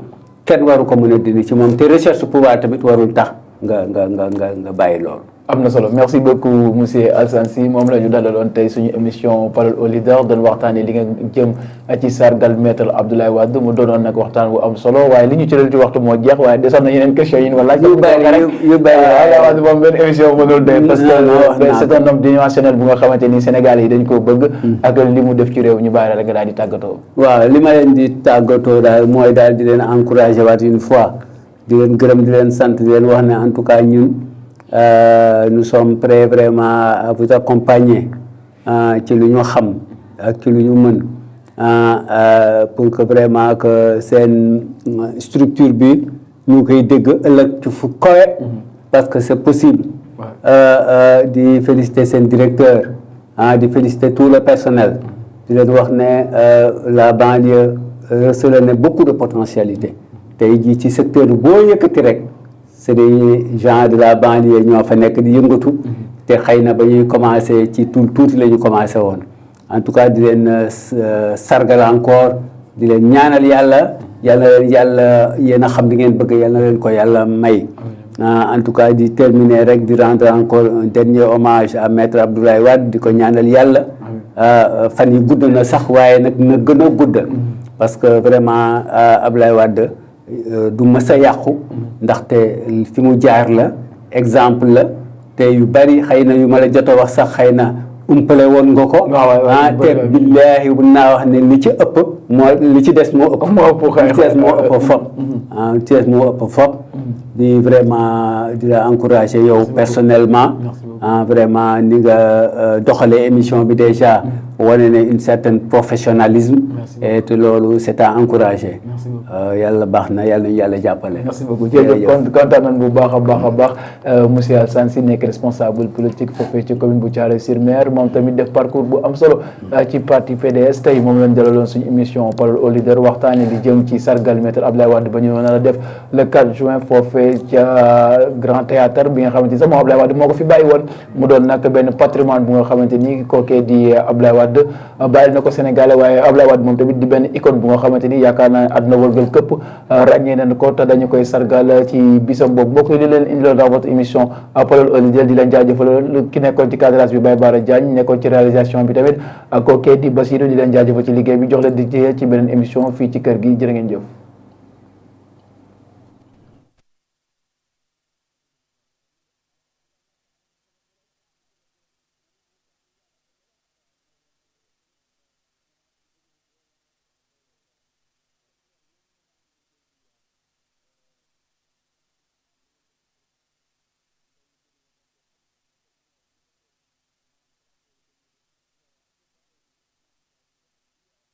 kenn waru ko mën a dindi ci moom te recherche pouvoir tamit warul tax nga bàyyi loolu. am na solo merci beaucoup monsieur Alassane Sy moom la ñu dalaloon tey suñu émission parole au leader doon waxtaanee li nga jëm ci sargal maître Abdoulaye Wade mu doonoon nag waxtaan bu am solo waaye li ñu ci ci waxtu moo jeex waaye desoon na yeneen question yi ñu wala yu bëri Abdoulaye Wade moom benn émission mënul doy parce que c'est un homme dimensionnel bu nga xamante ni Sénégal yi dañ koo bëgg ak li mu def ci réew ñu bàyyi la nga daal di tàggatoo. waaw li ma leen di tàggatoo daal mooy daal di leen encourager waat une fois di leen gërëm di leen sant di leen wax ne en tout cas ñun nous sommes prêts vraiment à vous accompagner ci lu ñu xam ak ci lu ñu mën pour que vraiment que seen structure bi ñu koy dégg ëllëg ci fu kawe parce que c'est possible di féliciter seen directeur di féliciter tout le personnel di leen wax ne la banlieue recèle beaucoup de potentialité tey jii ci secteur boo yëkkati rek c'est des gens de la banlieue ñoo fa nekk di yëngatu te xëy na ba ñuy commencé ci tuuti la ñu commencé woon en tout cas di leen sargal encore di leen ñaanal yàlla yéen a xam di ngeen bëgg yàlla na leen ko yàlla may en tout cas di terminer rek di rendre encore un dernier hommage à maître Abdoulaye Wade di ko ñaanal yàlla fan yi gudd na sax waaye nag na gën a gudd parce que vraiment Abdoulaye Wade du mës a yàqu ndaxte fi mu jaar la exemple la te yu bari xëy na yu ma la jot a wax sax xëy na umpale woon nga ko te billaahi bu naa wax ne li ci ëpp li ci des moo ëpp fop di vraiment di la encourager yow personnellement vraiment ni nga doxalee émission bi déjà wane ne une certaine professionnalisme et te loolu c'est à encourager yàlla baax na yàlla nañu yàlla jàppale. merci beaucoup jërëjëf kontaan nañ bu baax a baax monsieur Alassane Sy nekk responsable politique foofee ci commune bu Thiaroye-sur-Mer moom tamit def parcours bu am solo ci parti PDS tey moom lañ dalaloon suñu émission Parole aux leaders waxtaanee di jëm ci sargal maître Abdoulaye Wade ba ñu nar a def le 4 juin foofee ca Grand Théâtre bi nga xamante ni sax moom Abdoulaye Wade moo ko fi bàyyi woon mu doon nag benn patrimoine bu nga xamante ni kookee di Abdoulaye Wade bàyyi na ko Sénégalais waaye Abdoulaye Wade moom tamit di benn icône bu nga xamante ni yaakaar naa àdduna wërgal këpp ràññee nañ ko te dañu koy sargal ci bisam boobu mbokk yi di leen indiloon dans votre émission Parole aux leaders di leen jaajëfal ki nekkoon ci cadrage bi Baye Bara Diagne nekkoon ci réalisation bi tamit kookee di Basirou di leen jaajëfal ci liggéey bi jox leen di ci beneen émission fii ci kër gi jërë ngeen jëf